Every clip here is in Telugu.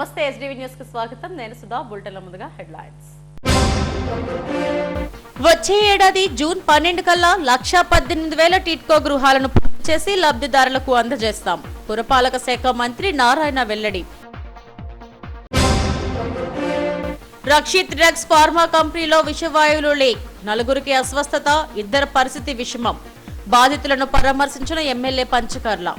నమస్తే ఎస్డీవీ న్యూస్ కు స్వాగతం. నేను సుధా. బులెటిన్ల ముందుగా హెడ్లైన్స్. వచ్చే ఏడాది జూన్ 12 కల్లా 1,18,000 టిట్కో గృహాలను పూర్తి చేసి లబ్ధిదారులకు అందజేస్తాం. పురపాలక శాఖ మంత్రి నారాయణ వెల్లడి. రక్షిత్ డ్రగ్స్ ఫార్మా కంపెనీలో విషవాయువులు లీక్. 4గురికి అస్వస్థత, 2 పరిస్థితి విషమం. బాధితులను పరామర్శించిన ఎమ్మెల్యే పంచకర్ల.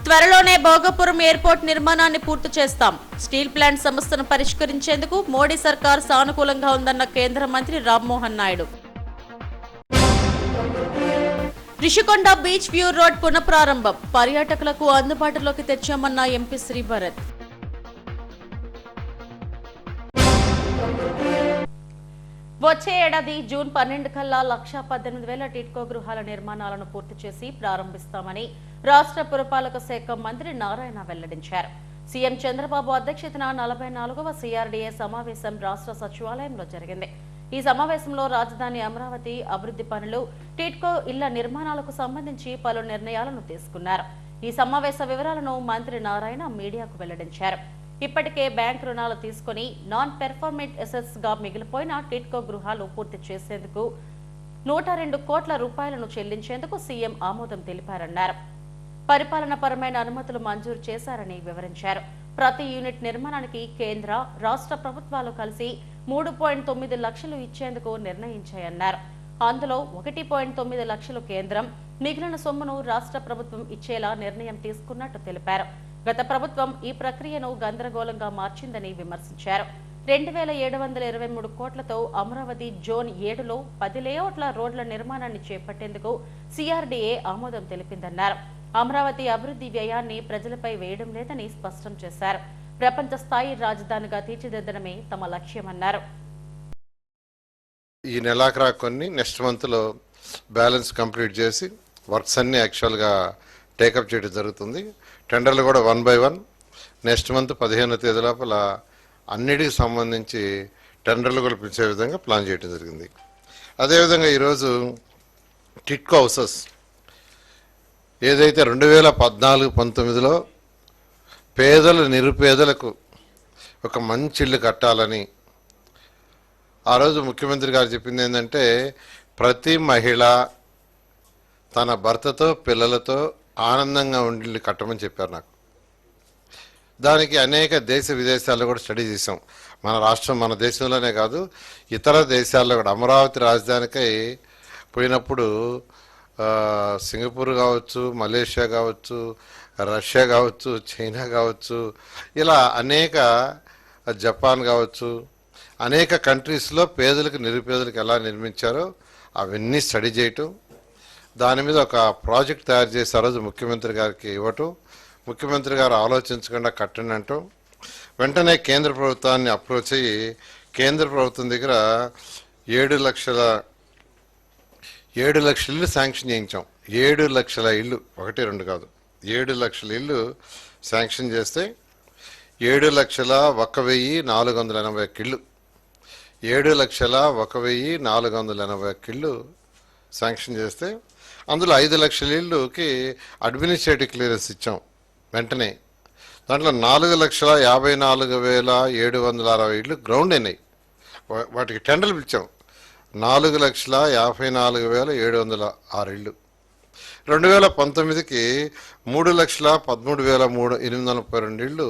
త్వరలోనే భోగపురం ఎయిర్పోర్ట్ నిర్మాణాన్ని పూర్తి చేస్తాం. స్టీల్ ప్లాంట్ సమస్యను పరిష్కరించేందుకు మోడీ సర్కార్ సానుకూలంగా ఉందన్న కేంద్ర మంత్రి Rammohan Naidu. Rushikonda beach view road పునఃప్రారంభం. పర్యాటకులకు అందుబాటులోకి తెచ్చామన్న ఎంపీ శ్రీభరత్. వచ్చే ఏడాది జూన్ 12 కల్లా 1,18,000 టిట్కో గృహాల నిర్మాణాలను పూర్తి చేసి ప్రారంభిస్తామని రాష్ట్ర పురపాలక శాఖ మంత్రి నారాయణ వెల్లడించారు. సీఎం చంద్రబాబు అధ్యక్షతన 44వ CRDA సమావేశం రాష్ట్ర సచివాలయంలో జరిగింది. ఈ సమావేశంలో రాజధాని అమరావతి అభివృద్ధి పనులు, టిట్కో ఇళ్ల నిర్మాణాలకు సంబంధించి పలు నిర్ణయాలను తీసుకున్నారు. ఈ సమావేశ వివరాలను మంత్రి నారాయణ మీడియాకు వెల్లడించారు. ఇప్పటికే బ్యాంకు రుణాలు తీసుకుని నాన్ పెర్ఫార్మెంట్ అసెట్స్ గా మిగిలిపోయిన టిట్కో గృహాలు పూర్తి చేసేందుకు 102 కోట్ల రూపాయలను చెల్లించేందుకు సీఎం ఆమోదం తెలిపారన్నారు. పరిపాలనపరమైన అనుమతులు మంజూరు చేశారని వివరించారు. ప్రతి యూనిట్ నిర్మాణానికి కేంద్ర, రాష్ట్ర ప్రభుత్వాలు కలిసి 3.9 లక్షలు ఇచ్చేందుకు నిర్ణయించాయన్నారు. అందులో 1.9 లక్షలు కేంద్రం, మిగిలిన సొమ్మును రాష్ట్ర ప్రభుత్వం ఇచ్చేలా నిర్ణయం తీసుకున్నట్టు తెలిపారు. గత ప్రభుత్వం ఈ ప్రక్రియను గందరగోళంగా మార్చిందని విమర్శించారు. 2,723 కోట్లతో అమరావతి జోన్ 7లో 10 లేఅవుట్ల రోడ్ల నిర్మాణాన్ని చేపట్టేందుకు CRDA ఆమోదం తెలిపిందన్నారు. అమరావతి అభివృద్ధి వ్యయాన్ని ప్రజలపై వేయడం లేదని స్పష్టం చేశారు. ప్రపంచ స్థాయి రాజధానిగా తీర్చిదిద్దడమే తమ లక్ష్యమన్నారు. ఈ నెలాఖరా కొన్ని నెక్స్ట్ మంత్లో బ్యాలెన్స్ కంప్లీట్ చేసి వర్క్స్ అన్ని యాక్చువల్గా టేకప్ చేయడం జరుగుతుంది. టెండర్లు కూడా 1 by 1 నెక్స్ట్ మంత్ 15వ తేదీ లోపల అన్నిటికి సంబంధించి టెండర్లు కూడా పిలిచే విధంగా ప్లాన్ చేయడం జరిగింది. అదేవిధంగా ఈరోజు టిట్కో హౌసెస్ ఏదైతే 2014-19లో పేదలు నిరుపేదలకు ఒక మంచి ఇల్లు కట్టాలని ఆ రోజు ముఖ్యమంత్రి గారు చెప్పింది ఏంటంటే, ప్రతి మహిళ తన భర్తతో పిల్లలతో ఆనందంగా ఉండి కట్టమని చెప్పారు నాకు. దానికి అనేక దేశ విదేశాల్లో కూడా స్టడీ చేసాం. మన రాష్ట్రం, మన దేశంలోనే కాదు ఇతర దేశాల్లో కూడా. అమరావతి రాజధానికై పోయినప్పుడు సింగపూర్ కావచ్చు, మలేషియా కావచ్చు, రష్యా కావచ్చు, చైనా కావచ్చు, ఇలా అనేక, జపాన్ కావచ్చు, అనేక కంట్రీస్లో పేదలకు నిరుపేదలకు ఎలా నిర్మించారో అవన్నీ స్టడీ చేయటం, దాని మీద ఒక ప్రాజెక్ట్ తయారు చేసి ఆ రోజు ముఖ్యమంత్రి గారికి ఇవ్వటం, ముఖ్యమంత్రి గారు ఆలోచించకుండా కట్టండి అంటాం. వెంటనే కేంద్ర ప్రభుత్వాన్ని అప్రోచ్ అయ్యి కేంద్ర ప్రభుత్వం దగ్గర 7 లక్షల ఇల్లు శాంక్షన్ చేయించాం. 7 లక్షల ఇల్లు, 1, 2 కాదు, 7 లక్షల ఇల్లు శాంక్షన్ చేస్తే 7,01,481 ఇళ్ళు, 7,01,481 ఇళ్ళు శాంక్షన్ చేస్తే అందులో 5 లక్షల ఇళ్ళుకి అడ్మినిస్ట్రేటివ్ క్లియరెన్స్ ఇచ్చాం వెంటనే. దాంట్లో 4,54,760 ఇళ్ళు గ్రౌండ్ అయినాయి. వాటికి టెండర్లు పిలిచాం. 4,54,706 ఇళ్ళు. 2019కి 3,13,832 ఇళ్ళు,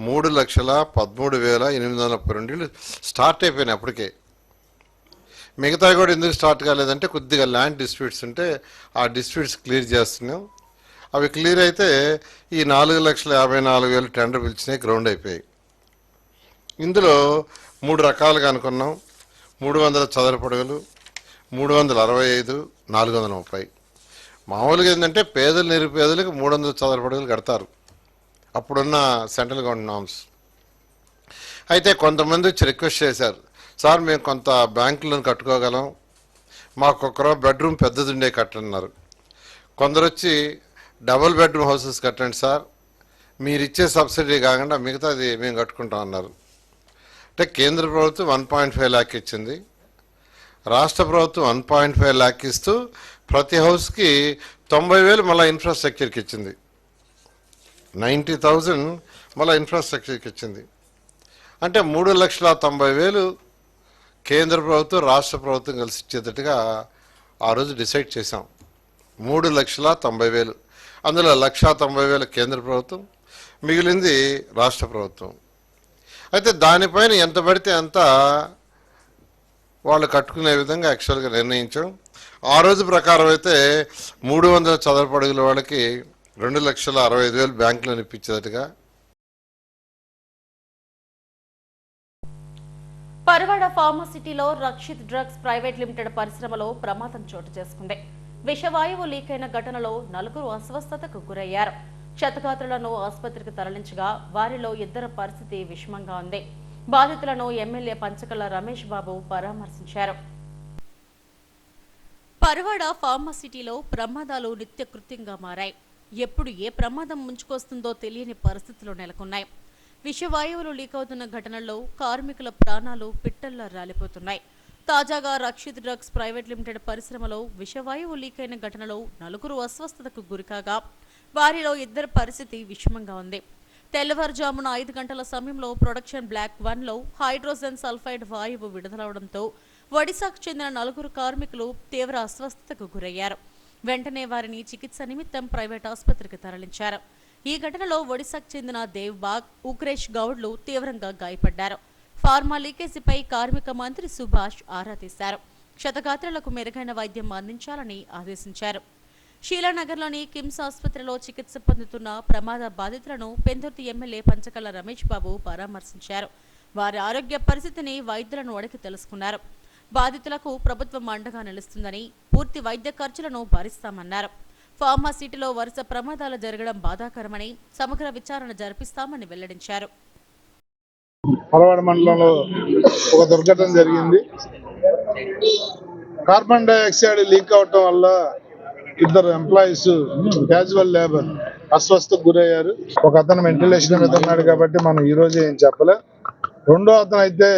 3,13,832 ఇళ్ళు స్టార్ట్ అయిపోయినాయి అప్పటికే. మిగతా కూడా ఎందుకు స్టార్ట్ కాలేదంటే కొద్దిగా ల్యాండ్ డిస్ప్యూట్స్ ఉంటే ఆ డిస్ప్యూట్స్ క్లియర్ చేస్తున్నాం. అవి క్లియర్ అయితే ఈ 4,54,000 టెండర్ పిలిచినాయి, గ్రౌండ్ అయిపోయాయి. ఇందులో 3 రకాలుగా అనుకున్నాం. 300 చదరపు అడుగులు, 365, 430. మామూలుగా ఏంటంటే పేదలు నిరుపేదలకు 300 చదరపు అడుగులు కడతారు అప్పుడున్న సెంట్రల్ గవర్నమెంట్ నామ్స్. అయితే కొంతమంది వచ్చి రిక్వెస్ట్ చేశారు, సార్ మేము కొంత బ్యాంకులను కట్టుకోగలం, మాకు ఒక బెడ్రూమ్ పెద్దది ఉండే కట్టన్నారు. కొందరు వచ్చి డబుల్ బెడ్రూమ్ హౌసెస్ కట్టండి సార్, మీరు ఇచ్చే సబ్సిడీ కాకుండా మిగతాది మేము కట్టుకుంటాం అన్నారు. అంటే కేంద్ర ప్రభుత్వం 1.5 lakh ఇచ్చింది, రాష్ట్ర ప్రభుత్వం 1.5 lakh ఇస్తూ ప్రతి హౌస్కి 90,000 మళ్ళీ ఇన్ఫ్రాస్ట్రక్చర్కి ఇచ్చింది. 90,000 మళ్ళీ ఇన్ఫ్రాస్ట్రక్చర్కి ఇచ్చింది. అంటే 3,90,000 కేంద్ర ప్రభుత్వం రాష్ట్ర ప్రభుత్వం కలిసి ఇచ్చేటట్టుగా ఆ రోజు డిసైడ్ చేశాం. 3,90,000, అందులో 1,90,000 కేంద్ర ప్రభుత్వం, మిగిలింది రాష్ట్ర ప్రభుత్వం. అయితే దానిపైన ఎంత పడితే అంత వాళ్ళు కట్టుకునే విధంగా యాక్చువల్గా నిర్ణయించాం. ఆ రోజు ప్రకారం అయితే 300 చదరపు అడుగుల వాళ్ళకి 2,65,000 బ్యాంకులో ఇప్పించేటట్టుగా. పరవాడ ఫార్మసిటీలో రక్షిత్ డ్రగ్స్ ప్రైవేట్ లిమిటెడ్ పరిశ్రమలో ప్రమాదం చోటు చేసుకుంది. విషవాయువు లీకైన ఘటనలో 4 అస్వస్థతకు గురయ్యారు. క్షతగాత్రులను ఆసుపత్రికి తరలించగా వారిలో 2 పరిస్థితి విషమంగా ఉంది. బాధితులను ఎమ్మెల్యే పంచకల్ల రమేష్ బాబు పరామర్శించారు. పరవాడ ఫార్మసిటీలో ప్రమాదాలు నిత్యకృత్యంగా మారాయి. ఎప్పుడు ఏ ప్రమాదం ముంచుకొస్తుందో తెలియని పరిస్థితులు నెలకొన్నాయి. విషవాయువులు లీకవుతున్న ఘటనల్లో కార్మికుల ప్రాణాలు పిట్టల్లా రాలిపోతున్నాయి. తాజాగా రక్షిత్ డ్రగ్స్ ప్రైవేట్ లిమిటెడ్ పరిశ్రమలో విషవాయువు లీకైన ఘటనలో 4 అస్వస్థతకు గురికాగా వారిలో 2 పరిస్థితి విషమంగా ఉంది. తెల్లవారుజామున 5 గంటల సమయంలో ప్రొడక్షన్ బ్లాక్ 1లో హైడ్రోజన్ సల్ఫైడ్ వాయువు విడుదలవడంతో ఒడిశాకు చెందిన 4 కార్మికులు తీవ్ర అస్వస్థతకు గురయ్యారు. వెంటనే వారిని చికిత్స నిమిత్తం ప్రైవేట్ ఆసుపత్రికి తరలించారు. ఈ ఘటనలో ఒడిశాకు చెందిన దేవ్బాగ్, ఉగ్రేష్ గౌడ్లు తీవ్రంగా గాయపడ్డారు. ఫార్మా లీకేజీపై కార్మిక మంత్రి సుభాష్ ఆరా తీశారు. క్షతగాత్రులకు మెరుగైన వైద్యం అందించాలని ఆదేశించారు. షీలానగర్లోని కిమ్స్ ఆసుపత్రిలో చికిత్స పొందుతున్న ప్రమాద బాధితులను పెందుర్తి ఎమ్మెల్యే పంచకల్ల రమేష్ బాబు పరామర్శించారు. వారి ఆరోగ్య పరిస్థితిని వైద్యులను అడిగి తెలుసుకున్నారు. బాధితులకు ప్రభుత్వం అండగా నిలుస్తుందని, పూర్తి వైద్య ఖర్చులను భరిస్తామన్నారు. ఫార్మాసిటీలో వరుస ప్రమాదాలు జరగడం బాధాకరమని, సమగ్ర విచారణ జరిపిస్తామని వెల్లడించారు. పరవాడ మండలంలో ఒక దుర్ఘటన జరిగింది. కార్బన్ డైఆక్సైడ్ లీక్ అవటం వల్ల 2 ఎంప్లాయీస్ క్యాజువల్ లేబర్ అస్వస్థకు గురయ్యారు. ఒక అతను వెంటిలేషన్ మీద ఉన్నాడు కాబట్టి మనం ఈ రోజు ఏం చెప్పలే. రెండో అతను అయితే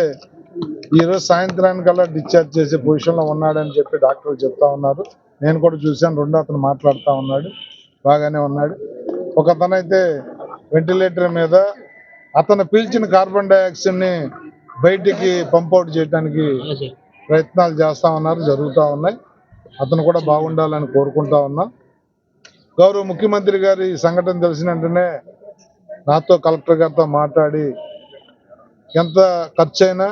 ఈ రోజు సాయంత్రానికల్లా డిశ్చార్జ్ చేసే పొజిషన్లో ఉన్నాడని చెప్పి డాక్టర్లు చెప్తా ఉన్నారు. నేను కూడా చూశాను. రెండో అతను మాట్లాడుతూ ఉన్నాడు, బాగానే ఉన్నాడు. ఒక అతను అయితే వెంటిలేటర్ మీద, అతను పీల్చిన కార్బన్ డైఆక్సైడ్ని బయటికి పంపౌట్ చేయడానికి ప్రయత్నాలు చేస్తూ ఉన్నారు, జరుగుతూ ఉన్నాయి. అతను కూడా బాగుండాలని కోరుకుంటా ఉన్నా. గౌరవ ముఖ్యమంత్రి గారు ఈ సంఘటన తెలిసిన వెంటనే నాతో, కలెక్టర్ గారితో మాట్లాడి ఎంత ఖర్చు అయినా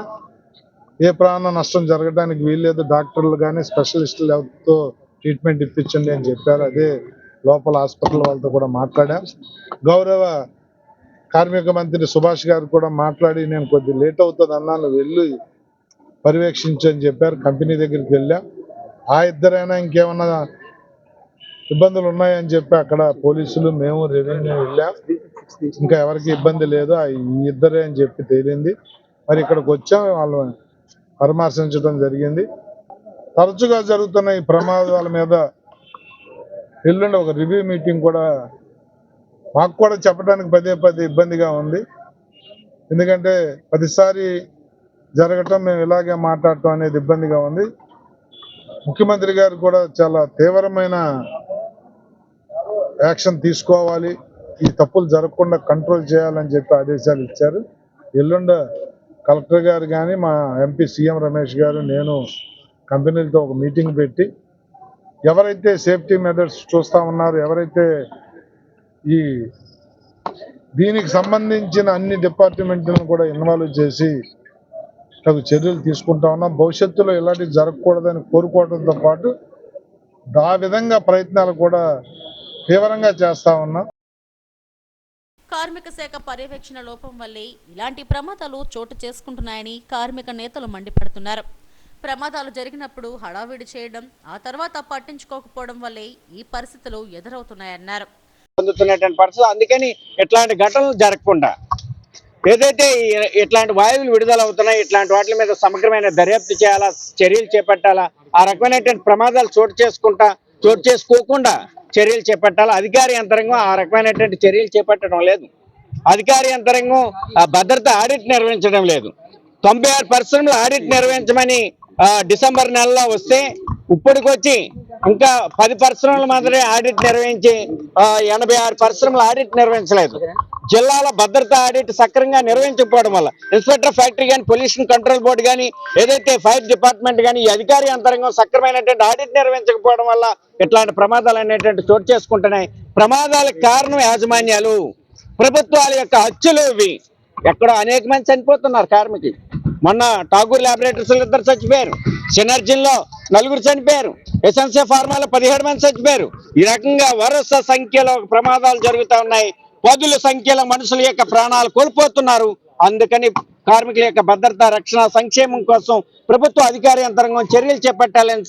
ఏ ప్రాణ నష్టం జరగడానికి వీల్లేదు, డాక్టర్లు కానీ స్పెషలిస్టులు ఎవరితో ట్రీట్మెంట్ ఇప్పించండి అని చెప్పారు. అదే లోపల హాస్పిటల్ వాళ్ళతో కూడా మాట్లాడాం. గౌరవ కార్మిక మంత్రి సుభాష్ గారు కూడా మాట్లాడి, నేను కొద్ది లేట్ అవుతుంది అన్నాను, వెళ్ళి పర్యవేక్షించని చెప్పారు. కంపెనీ దగ్గరికి వెళ్ళాం. ఆ 2 ఇంకేమన్నా ఇబ్బందులు ఉన్నాయని చెప్పి అక్కడ పోలీసులు, మేము రెవెన్యూ వెళ్ళాం. ఇంకా ఎవరికి ఇబ్బంది లేదు, ఈ 2 అని చెప్పి తేలింది. మరి ఇక్కడికి వచ్చాం, వాళ్ళు పరామర్శించడం జరిగింది. తరచుగా జరుగుతున్న ఈ ప్రమాదాల మీద ఎల్లుండి ఒక రివ్యూ మీటింగ్ కూడా మాకు కూడా చెప్పడానికి పదే ఇబ్బందిగా ఉంది. ఎందుకంటే ప్రతిసారి జరగటం, మేము ఇలాగే మాట్లాడటం అనేది ఇబ్బందిగా ఉంది. ముఖ్యమంత్రి గారు కూడా చాలా తీవ్రమైన యాక్షన్ తీసుకోవాలి, ఈ తప్పులు జరగకుండా కంట్రోల్ చేయాలని చెప్పి ఆదేశాలు ఇచ్చారు. ఎల్లుండ కలెక్టర్ గారు కానీ, మా ఎంపీ సీఎం రమేష్ గారు, నేను కంపెనీలతో ఒక మీటింగ్ పెట్టి ఎవరైతే సేఫ్టీ మెథడ్స్ చూస్తూ ఉన్నారో, ఎవరైతే ఈ దీనికి సంబంధించిన అన్ని డిపార్ట్మెంట్లను కూడా ఇన్వాల్వ్ చేసి తగు చర్యలు తీసుకుంటా ఉన్నాం. భవిష్యత్తులో ఇలాంటివి జరగకూడదని కోరుకోవడంతో పాటు ఆ విధంగా ప్రయత్నాలు కూడా తీవ్రంగా చేస్తా ఉన్నాం. కార్మిక శాఖ పర్యవేక్షణ లోపం వల్లే ఇలాంటి ప్రమాదాలు చోటు చేసుకుంటున్నాయని కార్మిక నేతలు మండిపడుతున్నారు. ప్రమాదాలు జరిగినప్పుడు హడావిడి చేయడం, ఆ తర్వాత పట్టించుకోకపోవడం వల్లే ఈ పరిస్థితులు ఎదురవుతున్నాయన్నారు. అందుకని ఇట్లాంటి ఘటనలు జరగకుండా ఏదైతే ఇట్లాంటి వాయువులు విడుదల అవుతున్నాయి, ఇట్లాంటి వాటి మీద సమగ్రమైన దర్యాప్తు చేయాలా, చర్యలు చేపట్టాలా. ఆ రకమైనటువంటి ప్రమాదాలు చోటు చేసుకోకుండా చర్యలు చేపట్టాలా. అధికార యంత్రాంగం ఆ రకమైనటువంటి చర్యలు చేపట్టడం లేదు. అధికార యంత్రాంగం భద్రత ఆడిట్ నిర్వహించడం లేదు. 96 పరిశ్రమల ఆడిట్ నిర్వహించమని డిసెంబర్ నెలలో వస్తే ఇప్పటికొచ్చి ఇంకా 10 పరిశ్రమలు మాత్రమే ఆడిట్ నిర్వహించి 86 పరిశ్రమల ఆడిట్ నిర్వహించలేదు. జిల్లాల భద్రతా ఆడిట్ సక్రమంగా నిర్వహించకపోవడం వల్ల ఇన్స్పెక్టర్ ఫ్యాక్టరీ కానీ, పొల్యూషన్ కంట్రోల్ బోర్డు కానీ, ఏదైతే ఫైర్ డిపార్ట్మెంట్ కానీ, ఈ అధికారి యంత్రాంగం సక్రమైనటువంటి ఆడిట్ నిర్వహించకపోవడం వల్ల ఇట్లాంటి ప్రమాదాలు అనేటువంటి చోటు చేసుకుంటున్నాయి. ప్రమాదాలకు కారణం యాజమాన్యాలు, ప్రభుత్వాల యొక్క హత్యలు ఇవి. ఎక్కడో అనేక మంది చనిపోతున్నారు కార్మికులు. మొన్న ఠాగూర్ ల్యాబొరేటరీస్ 2 చచ్చిపోయారు, సినర్జీలో 4 చనిపోయారు, ఎస్ఎన్సీ ఫార్మాలో 17 మంది చచ్చిపోయారు. ఈ రకంగా వరుస సంఖ్యలో ప్రమాదాలు జరుగుతూ ఉన్నాయి. పదుల సంఖ్యలో మనుషుల యొక్క ప్రాణాలు కోల్పోతున్నారు. అందుకని కార్మికుల యొక్క భద్రత, రక్షణ, సంక్షేమం కోసం ప్రభుత్వ అధికార యంత్రాంగం చర్యలు చేపట్టాలని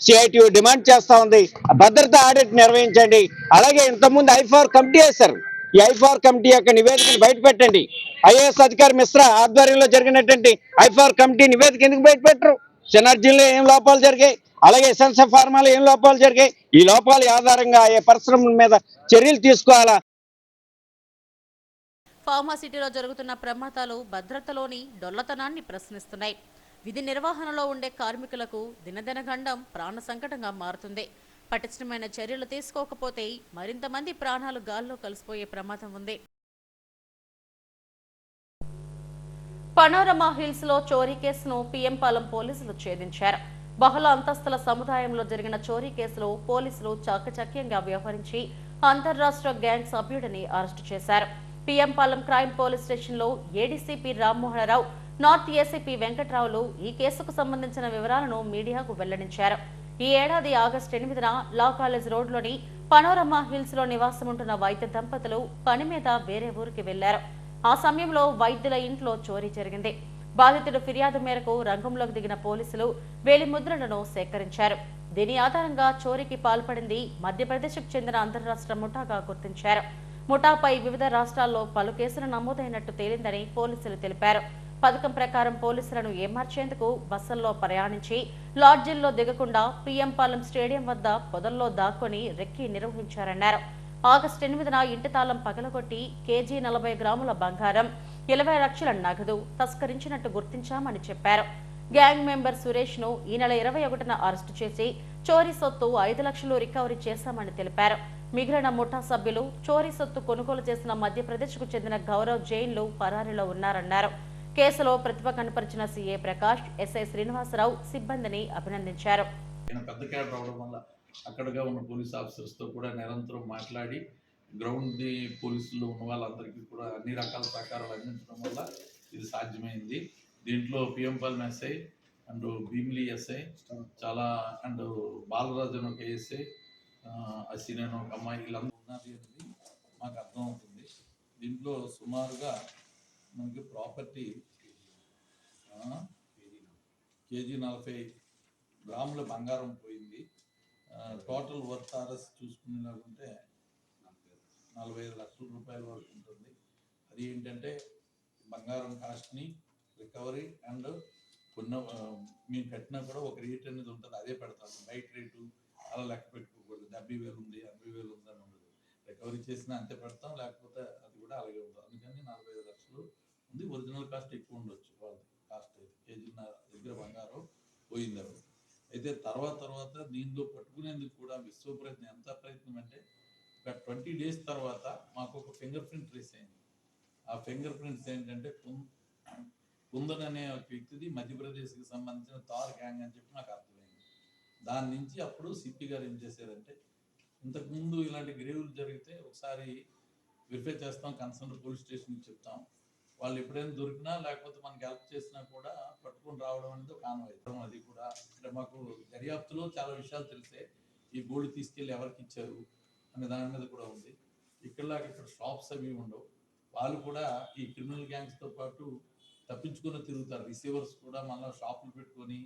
సిఐటియు డిమాండ్ చేస్తా ఉంది. భద్రత ఆడిట్ నిర్వహించండి. అలాగే ఇంతకుముందు ఐఫార్ కమిటీ వేశారు. ఈ ఐఫార్ కమిటీ యొక్క నివేదికను బయట పెట్టండి. ఐఏఎస్ అధికారి మిశ్రా ఆధ్వర్యంలో జరిగినటువంటి ఐఫార్ కమిటీ నివేదిక ఎందుకు బయట పెట్టరు? సినర్జీలో ఏం లోపాలు జరిగాయి, అలాగే ఎస్ఎన్సీ ఫార్మాలో ఏం లోపాలు జరిగాయి? ఈ లోపాల ఆధారంగా ఏ పరిశ్రమల మీద చర్యలు తీసుకోవాలా? ఫార్మాసిటీలో జరుగుతున్న ప్రమాదాలు భద్రతలోని డొల్లతనాన్ని ప్రశ్నిస్తున్నాయి. విధి నిర్వహణలో ఉండే కార్మికులకు దినదినగండం ప్రాణ సంకటంగా మారుతుంది. పటిష్టమైన చర్యలు తీసుకోకపోతే మరింత మంది ప్రాణాలు గాల్లో కలిసిపోయే ప్రమాదం ఉంది. పనోరమా హిల్స్ లో చోరీ కేసును పిఎం పాలెం పోలీసులు ఛేదించారు. బహుళ అంతస్తుల సముదాయంలో జరిగిన చోరీ కేసులో పోలీసులు చాకచక్యంగా వ్యవహరించి అంతర్రాష్ట్ర గ్యాంగ్ సభ్యుడిని అరెస్టు చేశారు. PM Palem crime police station లో ADCP Rammohan Rao, north ACP వెంకట్రావులు ఈ కేసుకు సంబంధించిన వివరాలను మీడియాకు వెల్లడించారు. ఈ ఏడాది ఆగస్టు 8న లా కాలేజ్ రోడ్లోని పనోరమా హిల్స్ లో నివాసం ఉంటున్న వైద్య దంపతులు పని మీద వేరే ఊరికి వెళ్లారు. ఆ సమయంలో వైద్యుల ఇంట్లో చోరీ జరిగింది. బాధితుడు ఫిర్యాదు మేరకు రంగంలోకి దిగిన పోలీసులు వేలిముద్రలను సేకరించారు. దీని ఆధారంగా చోరీకి పాల్పడింది మధ్యప్రదేశ్కు చెందిన అంతర్రాష్ట్ర ముఠాగా గుర్తించారు. ముఠాపై వివిధ రాష్ట్రాల్లో పలు కేసులు నమోదైనట్టు తేలిందని పోలీసులు తెలిపారు. పథకం ప్రకారం పోలీసులను ఏమార్చేందుకు బస్సుల్లో ప్రయాణించి లాడ్జిల్లో దిగకుండా పిఎం పాలెం స్టేడియం వద్ద పొదల్లో దాక్కొని రెక్కి నిర్వహించారన్నారు. ఆగస్టు 8న ఇంటి తాళం పగలగొట్టి కేజీ 40 గ్రాముల బంగారం, 20 లక్షల నగదు తస్కరించినట్టు గుర్తించామని చెప్పారు. గ్యాంగ్ మెంబర్ సురేష్ ను ఈ నెల 21న అరెస్టు చేసి చోరీ సొత్తు 5 లక్షలు రికవరీ చేశామని తెలిపారు. మిగిలిన ముఠా సభ్యులు చోరీ సొత్తు కొనుగోలు చేసిన మధ్యప్రదేశ్కు చెందిన గౌరవ్ జైన్లు పరారీలో ఉన్నారన్నారు. కేసులో ప్రతిభ కనపరిచిన సీఏ ప్రకాష్, ఎస్ఐ శ్రీనివాసరావు సిబ్బందిని అభినందించారు. పెద్ద క్యాడర్ అవడం వల్ల అక్కడగా ఉన్న పోలీస్ ఆఫీసర్స్తో కూడా నిరంతరం మాట్లాడి గ్రౌండ్ పోలీసులు ఉన్న వాళ్ళందరికీ కూడా అన్ని రకాల సహకారాలు అందించడం వల్ల ఇది సాధ్యమైంది. దీంట్లో PM Palem SI and Bheemili SI చాలా అండ్ బాలరాజు అని ఒక ఎస్ఐ, అసీన్ అని ఒక అమ్మాయి, వీళ్ళందరూ ఉన్నది అనేది మాకు అర్థమవుతుంది. దీంట్లో సుమారుగా మనకి ప్రాపర్టీ కేజీ 40 గ్రాముల బంగారం పోయింది. టోటల్ వర్త్ ఆర్ఎస్ చూసుకునేలాగుంటే 45 లక్షల రూపాయల వరకు ఉంటుంది. అది ఏంటంటే బంగారం కాస్ట్ని రికవరీ అండ్ కొన్న మేము కట్టినా కూడా ఒక రేట్ అనేది ఉంటుంది, అదే పెడతాము. బయట రేటు అలా లెక్క పెట్టుకోకూడదు. 70,000 ఉంది, 80,000 ఉంది అని ఉండదు. రికవరీ చేసినా అంతే పెడతాం, లేకపోతే అది కూడా అలాగే ఉంటుంది. అందుకని 45 లక్షలు ఉంది. ఒరిజినల్ కాస్ట్ ఎక్కువ ఉండొచ్చు, వాళ్ళది కాస్ట్ అయితే కేజీన్నర దగ్గర బంగారం పోయింది. అవి అయితే తర్వాత దీనిలో పట్టుకునేందుకు కూడా విశ్వ ప్రయత్నం. ఎంత ప్రయత్నం అంటే ఒక 20 days తర్వాత మాకు ఒక ఫింగర్ ప్రింట్ ట్రేస్ అయింది. ఆ ఫింగర్ ప్రింట్స్ ఏంటంటే కుందన్ అనే ఒక వ్యక్తిది మధ్యప్రదేశ్కి సంబంధించిన తార్ గ్యాంగ్ అని చెప్పి నాకు అర్థమైంది. దాని నుంచి అప్పుడు సిపి గారు ఏం చేశారంటే, ఇంతకుముందు ఇలాంటి గ్రేవులు జరిగితే ఒకసారి వెరిఫై చేస్తాం, కన్సర్న్ పోలీస్ స్టేషన్కి చెప్తాం. వాళ్ళు ఎప్పుడైనా దొరికినా లేకపోతే మనకి హెల్ప్ చేసినా కూడా పట్టుకొని రావడం అనేది ఒక ఆనవాయితీ. అది కూడా అంటే మాకు దర్యాప్తులో చాలా విషయాలు తెలిసే, ఈ గోల్డ్ తీసుకెళ్ళి ఎవరికి ఇచ్చారు అనే దాని మీద కూడా ఉంది. ఇక్కడ షాప్స్ అవి ఉండవు. వాళ్ళు కూడా ఈ క్రిమినల్ గ్యాంగ్స్తో పాటు తప్పించుకొని తిరుగుతారు. రిసీవర్స్ కూడా మళ్ళీ షాపులు పెట్టుకొని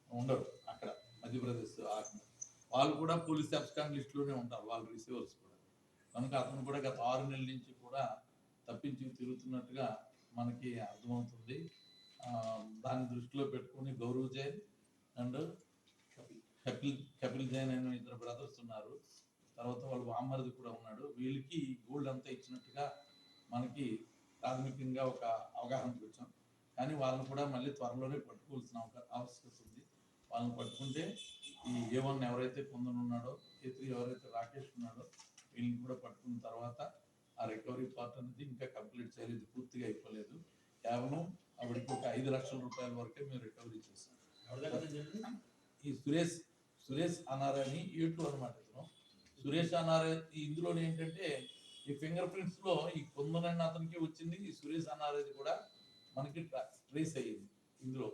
ఉండరు అక్కడ మధ్యప్రదేశ్. వాళ్ళు కూడా పోలీస్ అబ్స్కాండ్ లిస్టులోనే ఉంటారు, వాళ్ళు రిసీవర్స్ కూడా. కనుక అతను కూడా గత 6 నెలల నుంచి కూడా తప్పించి తిరుగుతున్నట్టుగా మనకి అర్థమవుతుంది. దాన్ని దృష్టిలో పెట్టుకుని గౌరవ్ జైన్ అండ్ కపిల్ జైన్ అనే 2 బ్రదర్స్ ఉన్నారు. తర్వాత వాళ్ళు వామర్ది కూడా ఉన్నాడు. వీళ్ళకి గోల్డ్ అంతా ఇచ్చినట్టుగా మనకి ప్రాథమికంగా ఒక అవగాహనకు వచ్చాం. కానీ వాళ్ళని కూడా మళ్ళీ త్వరలోనే పట్టుకోవాల్సిన ఆవశ్యకత ఉంది. వాళ్ళని పట్టుకుంటే ఈ A1 ఎవరైతే పొందనున్నాడో, A3 ఎవరైతే రాకేష్ ఉన్నాడో వీళ్ళని కూడా పట్టుకున్న తర్వాత ఆ రికవరీ పార్ట్ అనేది ఇంకా కంప్లీట్ చేయాలి. ఇది పూర్తిగా అయిపోలేదు. కేవలం ఆవిడకి ఒక 5 లక్షల రూపాయల వరకే మేము రికవరీ చేసాం. ఈ సురేష్ అనారని A2 అనమాట. సురేష్ అనారే ఇందులో ఏంటంటే ఈ ఫింగర్ ప్రింట్స్ లో ఈ కొందనన్న అతనికి వచ్చింది, ఈ సురేష్ అనారేది కూడా మనకి ట్రేస్ అయ్యింది ఇందులో.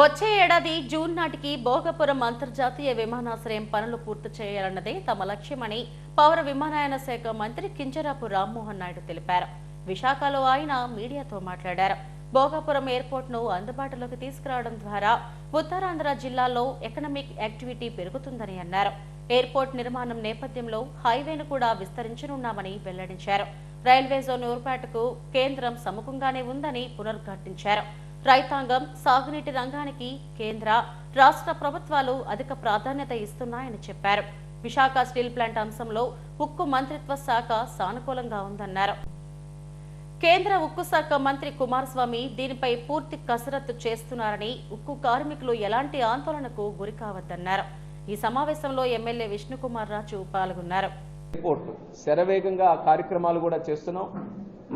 వచ్చే ఏడాది జూన్ నాటికి భోగపురం అంతర్జాతీయ విమానాశ్రయం పనులు పూర్తి చేయాలన్నదే తమ లక్ష్యమని పౌర విమానయాన శాఖ మంత్రి కింజరాపు రామ్మోహన్ నాయుడు తెలిపారు. విశాఖలో ఆయన మీడియాతో మాట్లాడారు. భోగాపురం ఎయిర్పోర్ట్ ను అందుబాటులోకి తీసుకురావడం ద్వారా ఉత్తరాంధ్ర జిల్లాలో ఎకనామిక్ యాక్టివిటీ పెరుగుతుందని అన్నారు. ఎయిర్పోర్ట్ నిర్మాణం నేపథ్యంలో హైవేను కూడా విస్తరించనున్నామని వెల్లడించారు. రైల్వే జోన్ ఏర్పాటుకు కేంద్రం సముఖంగానే ఉందని పునరుద్ఘాటించారు. రైతాంగం, సాగునీటి రంగానికి కేంద్ర, రాష్ట్ర ప్రభుత్వాలు అధిక ప్రాధాన్యత ఇస్తున్నాయని చెప్పారు. విశాఖ స్టీల్ ప్లాంట్ అంశంలో ఉక్కు మంత్రిత్వ శాఖ సానుకూలంగా ఉందన్నారు. కేంద్ర ఉక్కు శాఖ మంత్రి కుమారస్వామి దీనిపై పూర్తి కసరత్తు చేస్తున్నారని, ఉక్కు కార్మికులు ఎలాంటి ఆందోళనకు గురికావద్దన్నారు. ఈ సమావేశంలో ఎమ్మెల్యే విష్ణుకుమార్ రాజు పాల్గొన్నారు. శరవేగంగా ఆ కార్యక్రమాలు కూడా చేస్తున్నాం.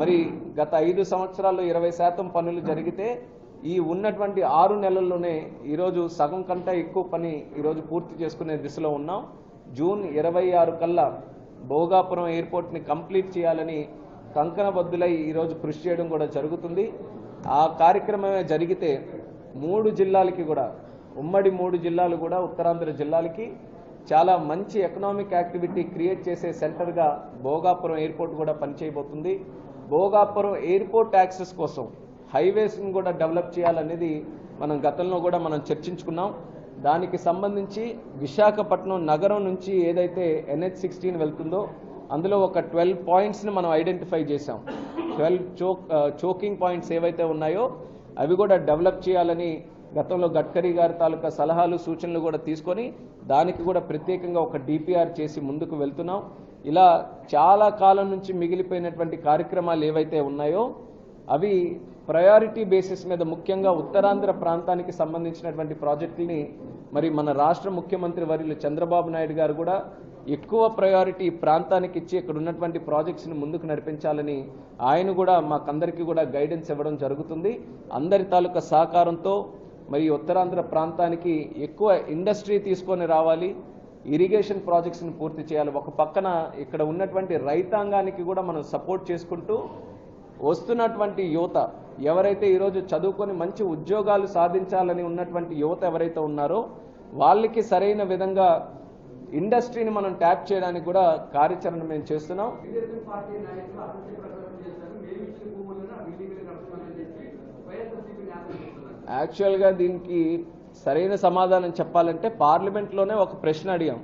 మరి గత 5 సంవత్సరాల్లో 20% పనులు జరిగితే ఈ ఉన్నటువంటి 6 నెలల్లోనే ఈరోజు సగం కంటే ఎక్కువ పని ఈరోజు పూర్తి చేసుకునే దిశలో ఉన్నాం. జూన్ 26 కల్లా భోగాపురం ఎయిర్పోర్ట్ని కంప్లీట్ చేయాలని కంకణబద్దులై ఈరోజు కృషి చేయడం కూడా జరుగుతుంది. ఆ కార్యక్రమమే జరిగితే 3 జిల్లాలకి కూడా, ఉమ్మడి 3 జిల్లాలు కూడా ఉత్తరాంధ్ర జిల్లాలకి చాలా మంచి ఎకనామిక్ యాక్టివిటీ క్రియేట్ చేసే సెంటర్గా భోగాపురం ఎయిర్పోర్ట్ కూడా పనిచేయబోతుంది. భోగాపురం ఎయిర్పోర్ట్ యాక్సెస్ కోసం హైవేస్ని కూడా డెవలప్ చేయాలనేది మనం గతంలో కూడా మనం చర్చించుకున్నాం. దానికి సంబంధించి విశాఖపట్నం నగరం నుంచి ఏదైతే NH16 వెళ్తుందో అందులో ఒక 12 పాయింట్స్ని మనం ఐడెంటిఫై చేసాం. 12 చోకింగ్ పాయింట్స్ ఏవైతే ఉన్నాయో అవి కూడా డెవలప్ చేయాలని గతంలో గడ్కరీ గారి తాలూకా సలహాలు, సూచనలు కూడా తీసుకొని దానికి కూడా ప్రత్యేకంగా ఒక DPR చేసి ముందుకు వెళ్తున్నాం. ఇలా చాలా కాలం నుంచి మిగిలిపోయినటువంటి కార్యక్రమాలు ఏవైతే ఉన్నాయో అవి ప్రయారిటీ బేసిస్ మీద ముఖ్యంగా ఉత్తరాంధ్ర ప్రాంతానికి సంబంధించినటువంటి ప్రాజెక్టుల్ని మరి మన రాష్ట్ర ముఖ్యమంత్రి వర్యులు చంద్రబాబు నాయుడు గారు కూడా ఎక్కువ ప్రయారిటీ ప్రాంతానికి ఇచ్చి ఇక్కడ ఉన్నటువంటి ప్రాజెక్ట్స్ని ముందుకు నడిపించాలని ఆయన కూడా మాకందరికీ కూడా గైడెన్స్ ఇవ్వడం జరుగుతుంది. అందరి తాలూకా సహకారంతో మరి ఉత్తరాంధ్ర ప్రాంతానికి ఎక్కువ ఇండస్ట్రీ తీసుకొని రావాలి, ఇరిగేషన్ ప్రాజెక్ట్స్ని పూర్తి చేయాలి. ఒక పక్కన ఇక్కడ ఉన్నటువంటి రైతాంగానికి కూడా మనం సపోర్ట్ చేసుకుంటూ వస్తున్నటువంటి యువత ఎవరైతే ఈరోజు చదువుకొని మంచి ఉద్యోగాలు సాధించాలని ఉన్నటువంటి యువత ఎవరైతే ఉన్నారో వాళ్ళకి సరైన విధంగా ఇండస్ట్రీని మనం ట్యాప్ చేయడానికి కూడా కార్యాచరణ మేము చేస్తున్నాం. యాక్చువల్గా దీనికి సరైన సమాధానం చెప్పాలంటే పార్లమెంట్లోనే ఒక ప్రశ్న అడిగాం.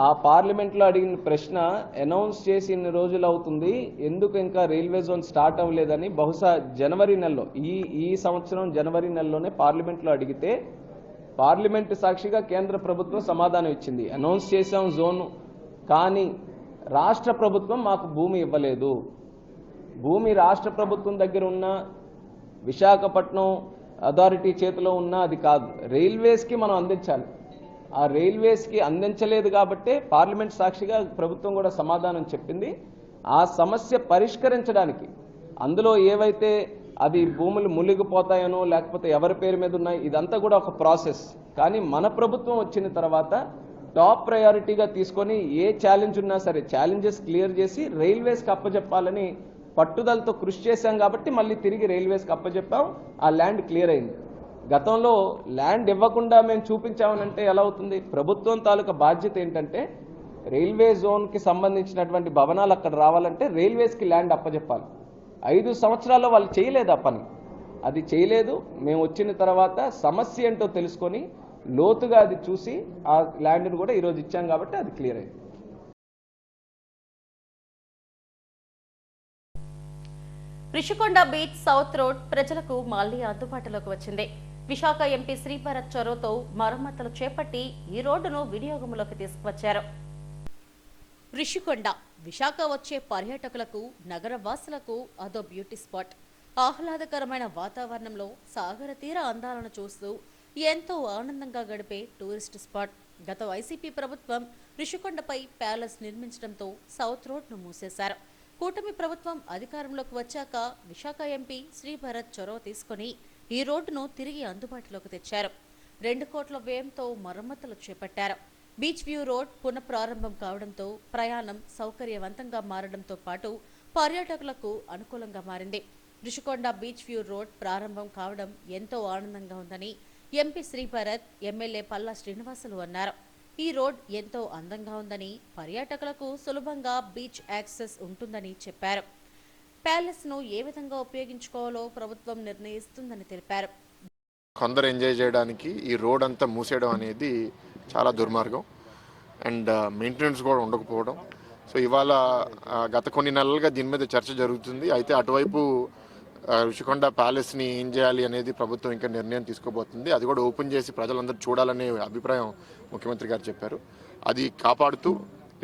ఆ పార్లమెంట్లో అడిగిన ప్రశ్న అనౌన్స్ చేసి ఇన్ని రోజులు అవుతుంది, ఎందుకు ఇంకా రైల్వే జోన్ స్టార్ట్ అవ్వలేదని బహుశా జనవరి నెలలో ఈ సంవత్సరం జనవరి నెలలోనే పార్లమెంట్లో అడిగితే పార్లమెంటు సాక్షిగా కేంద్ర ప్రభుత్వం సమాధానం ఇచ్చింది. అనౌన్స్ చేసాం జోను, కానీ రాష్ట్ర ప్రభుత్వం మాకు భూమి ఇవ్వలేదు. భూమి రాష్ట్ర ప్రభుత్వం దగ్గర ఉన్న, విశాఖపట్నం అథారిటీ చేతిలో ఉన్న అది కాదు, రైల్వేస్కి మనం అందించాలి. ఆ రైల్వేస్కి అందించలేదు కాబట్టే పార్లమెంట్ సాక్షిగా ప్రభుత్వం కూడా సమాధానం చెప్పింది. ఆ సమస్య పరిష్కరించడానికి అందులో ఏవైతే అది భూములు మునిగిపోతాయనో లేకపోతే ఎవరి పేరు మీద ఉన్నాయి ఇదంతా కూడా ఒక ప్రాసెస్. కానీ మన ప్రభుత్వం వచ్చిన తర్వాత టాప్ ప్రయారిటీగా తీసుకొని ఏ ఛాలెంజ్ ఉన్నా సరే ఛాలెంజెస్ క్లియర్ చేసి రైల్వేస్కి అప్పచెప్పాలని పట్టుదలతో కృషి చేశాం కాబట్టి మళ్ళీ తిరిగి రైల్వేస్కి అప్పచెప్పాం. ఆ ల్యాండ్ క్లియర్ అయింది. గతంలో ల్యాండ్ ఇవ్వకుండా మేము చూపించామనంటే ఎలా అవుతుంది? ప్రభుత్వం తాలూకా బాధ్యత ఏంటంటే రైల్వే జోన్కి సంబంధించినటువంటి భవనాలు అక్కడ రావాలంటే రైల్వేస్కి ల్యాండ్ అప్పచెప్పాలి. 5 సంవత్సరాల్లో వాళ్ళు చేయలేదు ఆ పని. అది చేయలేదు. మేము వచ్చిన తర్వాత సమస్య ఏంటో తెలుసుకొని లోతుగా అది చూసి ఆ ల్యాండ్ని కూడా ఈరోజు ఇచ్చాం కాబట్టి అది క్లియర్ అయింది. రిషికొండ బీచ్ సౌత్ రోడ్ ప్రజలకు మళ్లీ అందుబాటులోకి వచ్చింది. విశాఖ ఎంపీ శ్రీభరత్ చొరవతో మరమ్మతులు చేపట్టి ఈ రోడ్డును వినియోగంలోకి తీసుకువచ్చారు. రిషికొండ విశాఖ వచ్చే పర్యాటకులకు నగరవాసులకు అదో బ్యూటీ స్పాట్. ఆహ్లాదకరమైన వాతావరణంలో సాగర తీర అందాలను చూస్తూ ఎంతో ఆనందంగా గడిపే టూరిస్ట్ స్పాట్. గత వైసీపీ ప్రభుత్వం రిషికొండపై ప్యాలెస్ నిర్మించడంతో సౌత్ రోడ్ను మూసేశారు. కూటమి ప్రభుత్వం అధికారంలోకి వచ్చాక విశాఖ ఎంపీ శ్రీభరత్ చొరవ తీసుకుని ఈ రోడ్డును తిరిగి అందుబాటులోకి తెచ్చారు. 2 కోట్ల వ్యయంతో మరమ్మతులు చేపట్టారు. బీచ్ వ్యూ రోడ్ పునఃప్రారంభం కావడంతో ప్రయాణం సౌకర్యవంతంగా మారడంతో పాటు పర్యాటకులకు అనుకూలంగా మారింది. రిషికొండ బీచ్ వ్యూ రోడ్ ప్రారంభం కావడం ఎంతో ఆనందంగా ఉందని ఎంపీ శ్రీభరత్, ఎమ్మెల్యే పల్లా శ్రీనివాసులు అన్నారు. ఈ రోడ్ ఎంతో అందంగా ఉందని, పర్యాటకులకు సులభంగా బీచ్ యాక్సెస్ ఉంటుందని చెప్పారు. ప్యాలెస్ ను ఏ విధంగా ఉపయోగించుకోవాలో ప్రభుత్వం నిర్ణయిస్తుందని తెలిపారు. కొందరు ఎంజాయ్ చేయడానికి ఈ రోడ్ అంతా మూసేయడం అనేది చాలా దుర్మార్గం అండ్ మెయింటెనెన్స్ కూడా ఉండకపోవడం. సో ఇవాళ గత కొన్ని నెలలుగా దీని మీద చర్చ జరుగుతుంది. అయితే అటువైపు రుషికొండ ప్యాలెస్ని ఏం చేయాలి అనేది ప్రభుత్వం ఇంకా నిర్ణయం తీసుకోబోతుంది. అది కూడా ఓపెన్ చేసి ప్రజలందరూ చూడాలనే అభిప్రాయం ముఖ్యమంత్రి గారు చెప్పారు. అది కాపాడుతూ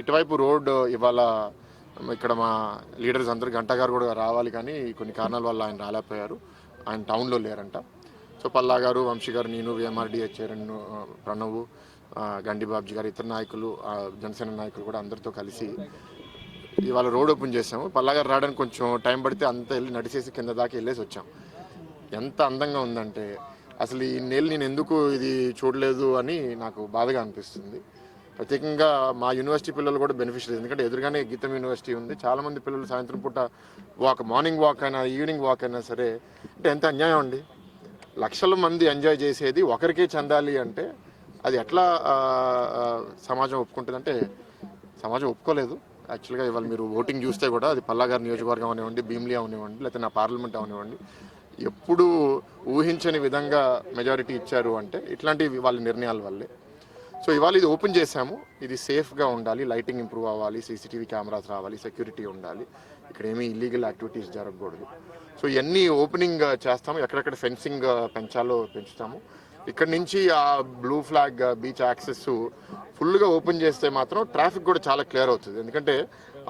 ఇటువైపు రోడ్ ఇవాళ ఇక్కడ మా లీడర్స్ అందరూ గంటా గారు కూడా రావాలి, కానీ కొన్ని కారణాల వల్ల ఆయన రాలేకపోయారు. ఆయన టౌన్లో లేరంట. సో పల్లా గారు, వంశీ గారు, నేను, విఎంఆర్డీఏ చైర్మన్ ప్రణవ్, గండిబాబ్జీ గారు, ఇతర నాయకులు, జనసేన నాయకులు కూడా అందరితో కలిసి ఇవాళ రోడ్ ఓపెన్ చేసాము. పల్లా గారు రావడానికి కొంచెం టైం పడితే అంతా వెళ్ళి నడిచేసి కింద దాకా వెళ్ళేసి వచ్చాం. ఎంత అందంగా ఉందంటే అసలు ఈ నెల నేను ఎందుకు ఇది చూడలేదు అని నాకు బాధగా అనిపిస్తుంది. ప్రత్యేకంగా మా యూనివర్సిటీ పిల్లలు కూడా బెనిఫిషియరీ, ఎందుకంటే ఎదురుగానే గీతం యూనివర్సిటీ ఉంది. చాలామంది పిల్లలు సాయంత్రం పూట మార్నింగ్ వాక్ అయినా ఈవినింగ్ వాక్ అయినా సరే, అంటే ఎంత అన్యాయం అండి. లక్షల మంది ఎంజాయ్ చేసేది ఒకరికే చెందాలి అంటే అది ఎట్లా సమాజం ఒప్పుకుంటుందంటే సమాజం ఒప్పుకోలేదు. యాక్చువల్గా ఇవాళ మీరు ఓటింగ్ చూస్తే కూడా అది పల్లాగారి నియోజకవర్గం అవనివ్వండి, భీమిలి అవనివ్వండి, లేకపోతే నా పార్లమెంట్ అవనివ్వండి, ఎప్పుడు ఊహించని విధంగా మెజారిటీ ఇచ్చారు అంటే ఇట్లాంటి వాళ్ళ నిర్ణయాల వల్లే. సో ఇవాళ ఇది ఓపెన్ చేశాము. ఇది సేఫ్గా ఉండాలి, లైటింగ్ ఇంప్రూవ్ అవ్వాలి, సీసీటీవీ కెమెరాస్ రావాలి, సెక్యూరిటీ ఉండాలి, ఇక్కడ ఏమీ ఇల్లీగల్ యాక్టివిటీస్ జరగకూడదు. సో ఇవన్నీ ఓపెనింగ్ చేస్తాము. ఎక్కడెక్కడ ఫెన్సింగ్ పెంచాలో పెంచుతాము. ఇక్కడ నుంచి ఆ బ్లూ ఫ్లాగ్ బీచ్ యాక్సెస్ ఫుల్గా ఓపెన్ చేస్తే మాత్రం ట్రాఫిక్ కూడా చాలా క్లియర్ అవుతుంది. ఎందుకంటే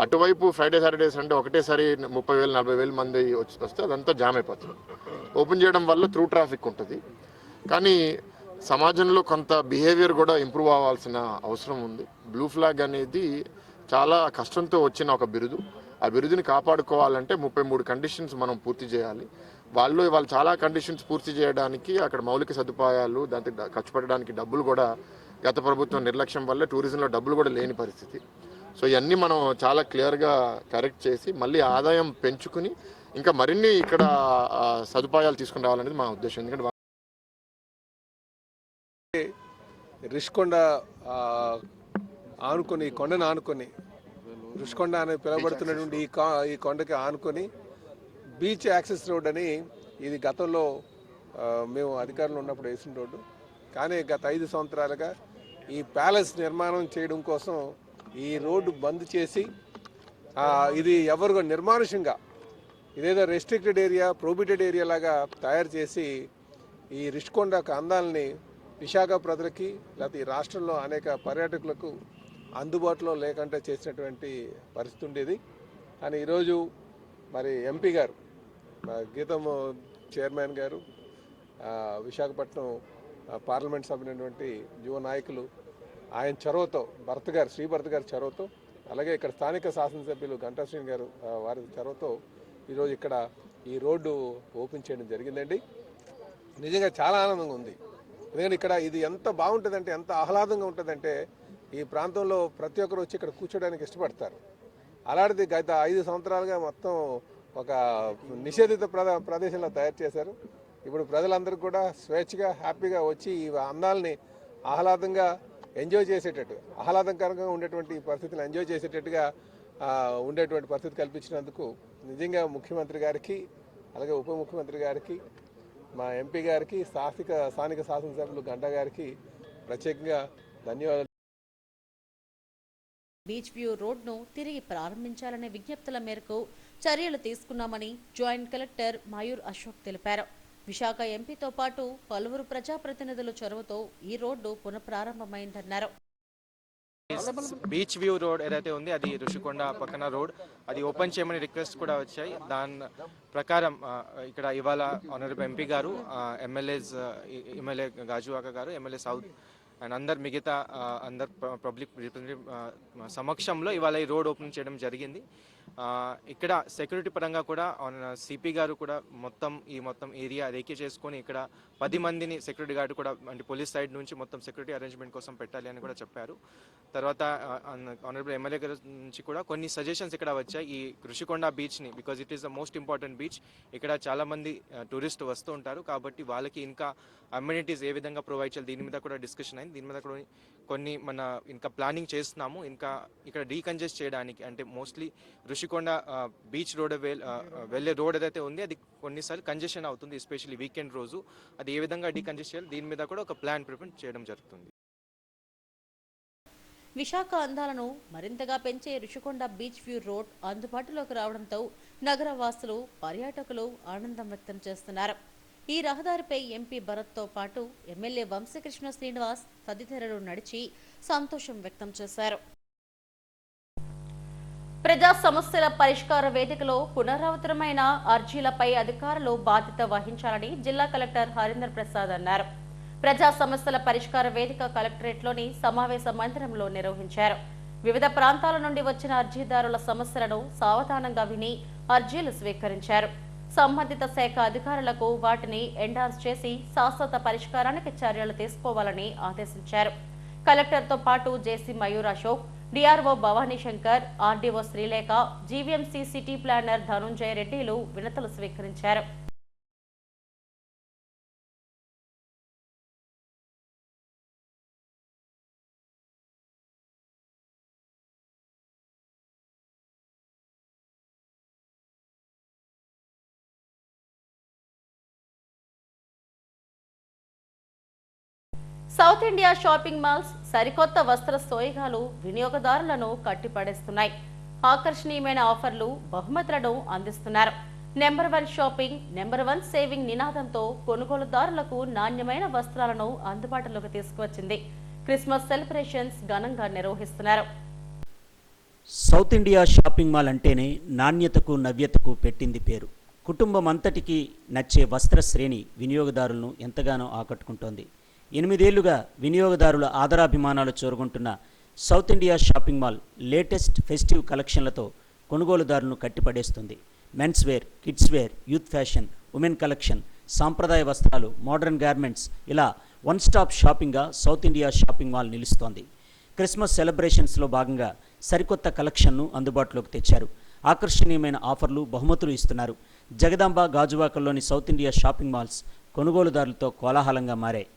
అటువైపు ఫ్రైడే సాటర్డే సండే ఒకటేసారి 30,000 40,000 మంది వస్తే అదంతా జామ్ అయిపోతుంది. ఓపెన్ చేయడం వల్ల త్రూ ట్రాఫిక్ ఉంటుంది. కానీ సమాజంలో కొంత బిహేవియర్ కూడా ఇంప్రూవ్ అవ్వాల్సిన అవసరం ఉంది. బ్లూ ఫ్లాగ్ అనేది చాలా కష్టంతో వచ్చిన ఒక బిరుదు. ఆ బిరుదుని కాపాడుకోవాలంటే 33 కండిషన్స్ మనం పూర్తి చేయాలి. వాళ్ళు చాలా కండిషన్స్ పూర్తి చేయడానికి అక్కడ మౌలిక సదుపాయాలు, దానికి ఖర్చు పెట్టడానికి డబ్బులు కూడా గత ప్రభుత్వం నిర్లక్ష్యం వల్ల టూరిజంలో డబ్బులు కూడా లేని పరిస్థితి. సో ఇవన్నీ మనం చాలా క్లియర్గా కరెక్ట్ చేసి మళ్ళీ ఆదాయం పెంచుకుని ఇంకా మరిన్ని ఇక్కడ సదుపాయాలు తీసుకుని రావాలనేది మా ఉద్దేశం. ఎందుకంటే రిషికొండ ఆనుకొని, కొండను ఆనుకొని, రిషికొండ అని పిలువబడుతున్నటువంటి ఈ కొండకి ఆనుకొని బీచ్ యాక్సెస్ రోడ్ అని, ఇది గతంలో మేము అధికారంలో ఉన్నప్పుడు వేసిన రోడ్డు. కానీ గత 5 సంవత్సరాలుగా ఈ ప్యాలెస్ నిర్మాణం చేయడం కోసం ఈ రోడ్డు బంద్ చేసి ఇది ఎవరు నిర్మానుషంగా ఇదేదో రెస్ట్రిక్టెడ్ ఏరియా, ప్రొహిబిటెడ్ ఏరియా లాగా తయారు చేసి ఈ రిషికొండ యొక్క అందాలని విశాఖ ప్రజలకి, లేకపోతే ఈ రాష్ట్రంలో అనేక పర్యాటకులకు అందుబాటులో లేకుండా చేసినటువంటి పరిస్థితి ఉండేది. కానీ ఈరోజు మరి ఎంపీ గారు, గీతం చైర్మన్ గారు, విశాఖపట్నం పార్లమెంట్ సభ్యులైనటువంటి యువ నాయకులు, ఆయన చొరవతో, శ్రీభరత్ గారి చొరవతో, అలాగే ఇక్కడ స్థానిక శాసనసభ్యులు గంటా శ్రీని గారు వారి చొరవతో ఈరోజు ఇక్కడ ఈ రోడ్డు ఓపెన్ చేయడం జరిగిందండి. నిజంగా చాలా ఆనందంగా ఉంది. ఎందుకంటే ఇక్కడ ఇది ఎంత బాగుంటుందంటే, ఎంత ఆహ్లాదంగా ఉంటుందంటే, ఈ ప్రాంతంలో ప్రతి ఒక్కరు వచ్చి ఇక్కడ కూర్చోడానికి ఇష్టపడతారు. అలాంటిది గత 5 సంవత్సరాలుగా మొత్తం ఒక నిషేధిత ప్రదేశంలో తయారు చేశారు. ఇప్పుడు ప్రజలందరూ కూడా స్వేచ్ఛగా, హ్యాపీగా వచ్చి ఈ అందాలని ఆహ్లాదంగా ఎంజాయ్ చేసేటట్టు, ఆహ్లాదకరంగా ఉండేటువంటి పరిస్థితులు ఎంజాయ్ చేసేటట్టుగా ఉండేటువంటి పరిస్థితి కల్పించినందుకు నిజంగా ముఖ్యమంత్రి గారికి, అలాగే ఉప ముఖ్యమంత్రి గారికి, మా ఎంపీ గారికి, స్థానిక శాసనసభ్యులు గంటా గారికి ప్రత్యేకంగా ధన్యవాదాలు. బీచ్ వ్యూ రోడ్ను తిరిగి ప్రారంభించాలనే విజ్ఞప్తుల మేరకు చర్యలు తీసుకున్నామని జాయింట్ కలెక్టర్ మయూర్ అశోక్ తెలిపారు. విశాఖ ఎంపీతో పాటు పలువురు ప్రజాప్రతినిధుల చొరవతో ఈ రోడ్డు పునఃప్రారంభమైందన్నారు. బీచ్ వ్యూ రోడ్ ఏదైతే ఉంది అది ఋషికొండ పక్కన రోడ్ అది ఓపెన్ చేయమని రిక్వెస్ట్ కూడా వచ్చాయి. దాని ప్రకారం ఇక్కడ ఇవాళ ఆనరబుల్ ఎంపీ గారు, ఎమ్మెల్యే గాజువాక గారు, ఎమ్మెల్యే సౌత్ అండ్ అందరు మిగతా అందరు పబ్లిక్ రిప్రజెంటేటివ్ సమక్షంలో ఇవాళ ఈ రోడ్ ఓపెన్ చేయడం జరిగింది. ఇక్కడ సెక్యూరిటీ పరంగా కూడా సిపి గారు కూడా మొత్తం ఏరియా రేకే చేసుకొని ఇక్కడ 10 మందిని సెక్యూరిటీ గార్డు కూడా అంటే పోలీస్ సైడ్ నుంచి మొత్తం సెక్యూరిటీ అరేంజ్మెంట్ కోసం పెట్టాలి అని కూడా చెప్పారు. తర్వాత ఆనరబుల్ ఎమ్మెల్యే గారి నుంచి కూడా కొన్ని సజెషన్స్ ఇక్కడ వచ్చాయి. ఈ ఋషికొండ బీచ్ని, because it is the most important beach, ఇక్కడ చాలామంది టూరిస్ట్ వస్తూ ఉంటారు కాబట్టి వాళ్ళకి ఇంకా అమ్యూనిటీస్ ఏ విధంగా ప్రొవైడ్ చేయాలి దీని మీద కూడా డిస్కషన్ అయింది. దీని మీద కూడా కొన్ని ఇంకా ప్లానింగ్ చేస్తున్నాము. ఇంకా ఇక్కడ డీకంజెస్ట్ చేయడానికి అంటే మోస్ట్లీ ఋషికొండ బీచ్ రోడ్ వెళ్ళే రోడ్ ఏదైతే ఉంది అది కొన్నిసార్లు కంజెషన్ అవుతుంది, ఎస్పెషల్లీ వీకెండ్ రోజు. అది ఏ విధంగా డీకంజెస్ట్ చేయాలి దీని మీద కూడా ఒక ప్లాన్ ప్రిపేర్ చేయడం జరుగుతుంది. విశాఖ అందాలను మరింతగా పెంచే ఋషికొండ బీచ్ వ్యూ రోడ్ అందుబాటులోకి రావడంతో నగర వాసులు, పర్యాటకులు ఆనందం వ్యక్తం చేస్తున్నారు. ఈ రహదారిపై ఎంపీ భరత్తో పాటు ఎమ్మెల్యే వంశీకృష్ణ శ్రీనివాస్ తదితరులు నడిచి సంతోషం వ్యక్తం చేశారు. ప్రజా సమస్యల పరిష్కార వేదికలో పునరావృతమైన అర్జీలపై అధికారులు బాధ్యత వహించాలని జిల్లా కలెక్టర్ హరీందర్ ప్రసాద్ అన్నారు. ప్రజా సమస్యల పరిష్కార వేదిక కలెక్టరేట్లోని సమావేశ మందిరంలో నిర్వహించారు. వివిధ ప్రాంతాల నుండి వచ్చిన అర్జీదారుల సమస్యలను సావధానంగా విని అర్జీలు స్వీకరించారు. సంబంధిత శాఖ అధికారులకు వాటిని ఎండార్స్ చేసి శాశ్వత పరిష్కారానికి చర్యలు తీసుకోవాలని ఆదేశించారు. కలెక్టర్తో పాటు JC Mayur Ashok, DRO Bhavani Shankar, RDO Srilekha, GVMC city planner Dhanunjaya రెడ్డిలు వినతులు స్వీకరించారు. సౌత్ ఇండియా షాపింగ్ మాల్స్ సరికొత్త వస్త్ర సోయగాలు వినియోగదారులను కట్టిపడేస్తున్నాయి. ఆకర్షణీయమైన ఆఫర్లు, బహుమతులను అందిస్తున్నారు. నెంబర్ 1 షాపింగ్, నెంబర్ 1 సేవింగ్ నినాదంతో కొనుగోలుదారులకు నాణ్యమైన వస్త్రాలను అందుబాటులోకి తీసుకువచ్చింది. క్రిస్మస్ సెలబ్రేషన్స్ ఘనంగా నిర్వహిస్తున్నారు. సౌత్ ఇండియా షాపింగ్ మాల్ అంటేనే నాణ్యతకు, నవ్యతకు పెట్టింది పేరు. కుటుంబం అంతటికి నచ్చే వస్త్ర శ్రేణి వినియోగదారులను ఎంతగానో ఆకట్టుకుంటోంది. 8 ఏళ్లుగా వినియోగదారుల ఆదరాభిమానాలు చూరగొంటున్న South India Shopping Mall latest festive కలెక్షన్లతో కొనుగోలుదారులను కట్టిపడేస్తుంది. Men's wear, kids wear, youth fashion, women collection, సాంప్రదాయ వస్త్రాలు, మోడర్న్ గార్మెంట్స్ ఇలా వన్ స్టాప్ షాపింగ్గా సౌత్ ఇండియా షాపింగ్ మాల్ నిలుస్తోంది. క్రిస్మస్ సెలబ్రేషన్స్లో భాగంగా సరికొత్త కలెక్షన్ను అందుబాటులోకి తెచ్చారు. ఆకర్షణీయమైన ఆఫర్లు, బహుమతులు ఇస్తున్నారు. జగదాంబ, గాజువాకల్లోని సౌత్ ఇండియా షాపింగ్ మాల్స్ కొనుగోలుదారులతో కోలాహలంగా మారాయి.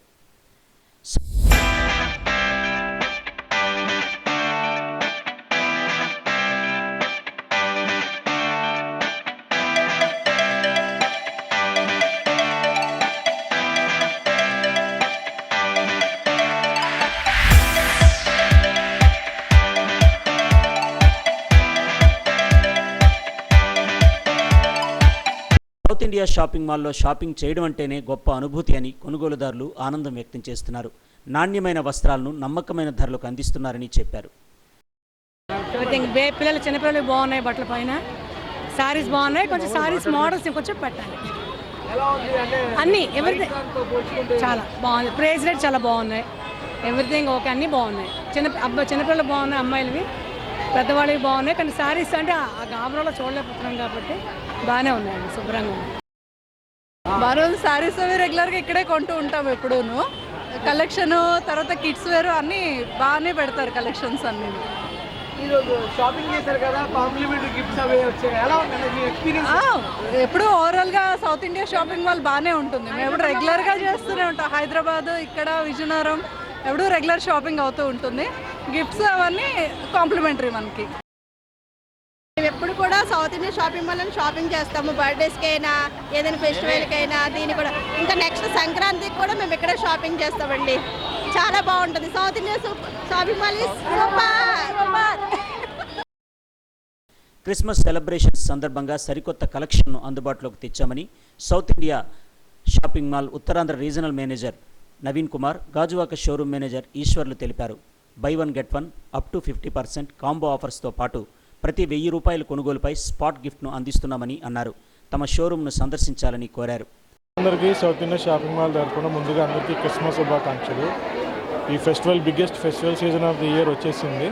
సౌత్ ఇండియా షాపింగ్ మాల్లో షాపింగ్ చేయడం అంటేనే గొప్ప అనుభూతి అని కొనుగోలుదారులు ఆనందం వ్యక్తం చేస్తున్నారు. నాణ్యమైన వస్త్రాలను నమ్మకమైన ధరలకు అందిస్తున్నారని చెప్పారు. పిల్లలు, చిన్నపిల్లలు బాగున్నాయి, బట్టల పైన శారీస్ బాగున్నాయి. కొంచెం శారీస్ మోడల్స్ కొంచెం పెట్టాలి. అన్నీ ఎవ్రీథింగ్ చాలా బాగుంది. ప్రైస్ రేట్ చాలా బాగున్నాయి. ఎవ్రీథింగ్ ఓకే, అన్నీ బాగున్నాయి. చిన్నపిల్లలు బాగున్నాయి, అమ్మాయిలవి, పెద్దవాళ్ళవి బాగున్నాయి. కానీ శారీస్ అంటే ఆ గాబరాలో చూడలేకపోతున్నాం కాబట్టి బాగానే ఉన్నాయండి, శుభ్రంగా ఉన్నాయి. మనం శారీస్ అవి రెగ్యులర్గా ఇక్కడే కొంటూ ఉంటాం ఎప్పుడూను. కలెక్షన్ తర్వాత కిడ్స్ వేరు అన్నీ బాగానే పెడతారు కలెక్షన్స్ అన్నీ. షాపింగ్ చేశారు కదా, కాంప్లిమెంటరీ గిఫ్ట్స్ అవి వచ్చాయి, ఎలా ఉంటుంది మీ ఎక్స్పీరియన్స్? ఎప్పుడు ఓవరాల్గా సౌత్ ఇండియా షాపింగ్ మాల్ బాగానే ఉంటుంది. మేము ఎప్పుడు రెగ్యులర్గా చేస్తూనే ఉంటాం. హైదరాబాద్, ఇక్కడ విజయనగరం ఎప్పుడు రెగ్యులర్ షాపింగ్ అవుతూ ఉంటుంది. గిఫ్ట్స్ అవన్నీ కాంప్లిమెంటరీ మనకి. మేము ఎప్పుడు కూడా సౌత్ ఇండియా షాపింగ్ మాల్ అని షాపింగ్ చేస్తాము. బర్త్డేస్కి అయినా, ఏదైనా ఫెస్టివల్కి అయినా, దీన్ని కూడా ఇంకా నెక్స్ట్ సంక్రాంతికి కూడా మేము ఇక్కడ షాపింగ్ చేస్తామండి. చాలా బాగుంటుంది. South India Shopping Mall super. Christmas celebrations సందర్భంగా సరికొత్త కలెక్షన్ను అందుబాటులోకి తెచ్చామని South India Shopping Mall Uttarandhra regional manager Naveen Kumar, Gajuwaka showroom manager ఈశ్వర్లు తెలిపారు. Buy 1 get 1 up to 50% combo ఆఫర్స్తో పాటు ప్రతి 1000 రూపాయల కొనుగోలుపై స్పాట్ గిఫ్ట్ను అందిస్తున్నామని అన్నారు. తమ షోరూమ్ను సందర్శించాలని కోరారు. అందరికీ సౌత్ ఇండియా షాపింగ్ మాల్ తరపున ముందుగా అందరికీ క్రిస్మస్ శుభాకాంక్షలు. ఈ festival biggest festival season of the year వచ్చేసింది.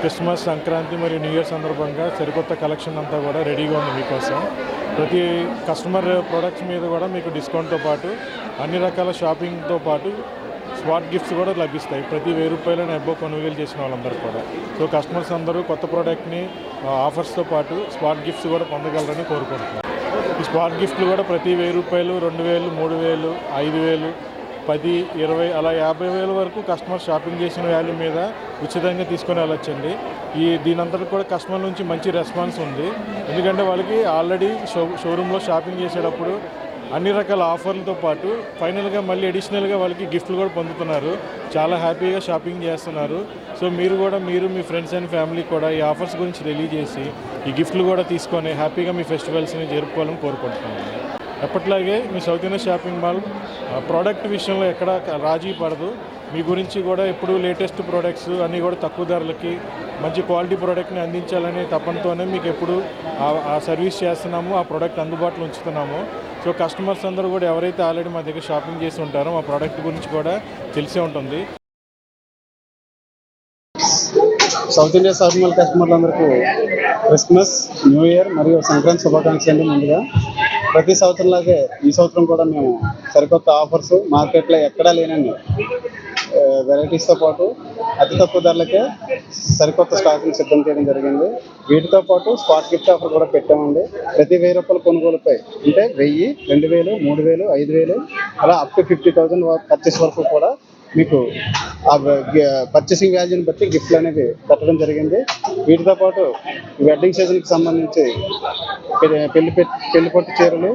క్రిస్మస్, సంక్రాంతి మరియు న్యూ ఇయర్ సందర్భంగా సరికొత్త కలెక్షన్ అంతా కూడా రెడీగా ఉంది మీకోసం. ప్రతి కస్టమర్ ప్రొడక్ట్స్ మీద కూడా మీకు డిస్కౌంట్తో పాటు అన్ని రకాల షాపింగ్తో పాటు స్పాట్ గిఫ్ట్స్ కూడా లభిస్తాయి. ప్రతి 1000 రూపాయలను అబ్బో కొనుగోలు చేసిన వాళ్ళందరూ కూడా. సో కస్టమర్స్ అందరూ కొత్త ప్రోడక్ట్ని ఆఫర్స్తో పాటు స్పాట్ గిఫ్ట్స్ కూడా పొందగలరని కోరుకుంటున్నారు. ఈ స్పాట్ గిఫ్ట్లు కూడా ప్రతి 1000 రూపాయలు, 2000, 3000, 5000, 10, 20 అలా 50,000 వరకు కస్టమర్ షాపింగ్ చేసిన వాల్యూ మీద ఉచితంగా తీసుకొని వెళ్ళొచ్చండి. దీనంతటి కూడా కస్టమర్ నుంచి మంచి రెస్పాన్స్ ఉంది. ఎందుకంటే వాళ్ళకి ఆల్రెడీ షోరూంలో షాపింగ్ చేసేటప్పుడు అన్ని రకాల ఆఫర్లతో పాటు ఫైనల్గా మళ్ళీ అడిషనల్గా వాళ్ళకి గిఫ్ట్లు కూడా పొందుతున్నారు. చాలా హ్యాపీగా షాపింగ్ చేస్తున్నారు. సో మీరు మీ ఫ్రెండ్స్ అండ్ ఫ్యామిలీ కూడా ఈ ఆఫర్స్ గురించి తెలియజేసి ఈ గిఫ్ట్లు కూడా తీసుకొని హ్యాపీగా మీ ఫెస్టివల్స్ని జరుపుకోవాలని కోరుకుంటున్నాను. ఎప్పట్లాగే మీ South India Shopping Mall product విషయంలో ఎక్కడ రాజీ పడదు. మీ గురించి కూడా ఎప్పుడు లేటెస్ట్ ప్రోడక్ట్స్ అన్నీ కూడా తక్కువ ధరలకి మంచి క్వాలిటీ ప్రోడక్ట్ని అందించాలనే తపనతోనే మీకు ఎప్పుడు ఆ సర్వీస్ చేస్తున్నాము, ఆ ప్రోడక్ట్ అందుబాటులో ఉంచుతున్నాము. సో కస్టమర్స్ అందరూ కూడా ఎవరైతే ఆల్రెడీ మా దగ్గర షాపింగ్ చేసి ఉంటారో ఆ ప్రోడక్ట్ గురించి కూడా తెలిసే ఉంటుంది. సౌత్ ఇండియా షాపింగ్ మాల్ కస్టమర్లందరికీ క్రిస్మస్, న్యూ ఇయర్ మరియు సంక్రాంతి శుభాకాంక్షలు. ముందుగా ప్రతి సంవత్సరంలాగే ఈ సంవత్సరం కూడా మేము సరికొత్త ఆఫర్స్, మార్కెట్లో ఎక్కడా లేనండి వెరైటీస్తో పాటు అతి తక్కువ ధరలకే సరికొత్త స్టాక్ని సిద్ధం చేయడం జరిగింది. వీటితో పాటు స్పాట్ గిఫ్ట్ ఆఫర్ కూడా పెట్టామండి. ప్రతి 1000 రూపాయల కొనుగోలుపై అంటే 1000, 2000, 3000, 5000 అలా అప్ టు 50,000 పర్చేస్ వరకు కూడా మీకు ఆ పర్చేసింగ్ వాల్యూని బట్టి గిఫ్ట్లు అనేవి పెట్టడం జరిగింది. వీటితో పాటు వెడ్డింగ్ సీజన్కి సంబంధించి పెళ్లిపట్టు చీరలు,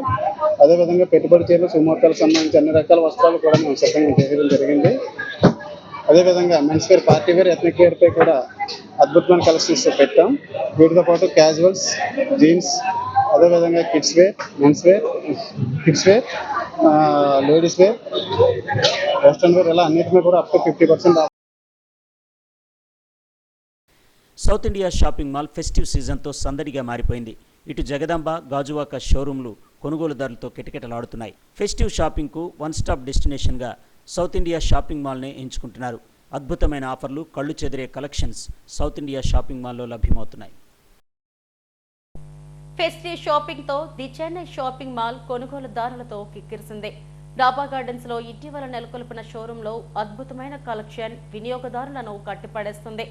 అదేవిధంగా పెట్టుబడి చీరలు, సుముహూర్తాలకు సంబంధించి అన్ని రకాల వస్త్రాలు కూడా మేము సిద్ధంగా చేయడం జరిగింది. అదేవిధంగా men's wear, party wear, ethnic వేర్పై కూడా అద్భుతమైన కలెక్షన్స్ పెట్టాం. వీటితో పాటు క్యాజువల్స్, జీన్స్, అదేవిధంగా kids wear, men's wear, kids wear, ladies wear, western wear ఇలా అన్నిటినీ కూడా up to 50% off. South India Shopping Mall festive సీజన్తో సందడిగా మారిపోయింది. ఇటు జగదాంబ, గాజువాక షోరూంలు కొనుగోలుదారులతో కిటకిటలాడుతున్నాయి. ఫెస్టివ్ షాపింగ్కు వన్ స్టాప్ డెస్టినేషన్గా సౌత్ ఇండియా షాపింగ్ మాల్నే ఎంచుకుంటున్నారు. అద్భుతమైన ఆఫర్లు, కళ్ళు చెదిరే కలెక్షన్స్ సౌత్ ఇండియా షాపింగ్ మాల్లో లభ్యమవుతున్నాయి. ఫెస్టివ్ షాపింగ్ తో ది చెన్నై షాపింగ్ మాల్ కొనుగోలుదారులతో కిక్కిరిసింది. డాబా గార్డెన్స్ లో ఇటీవల నెలకొల్పిన షోరూమ్ లో అద్భుతమైన కలెక్షన్ వినియోగదారులను కట్టిపడేస్తుంది.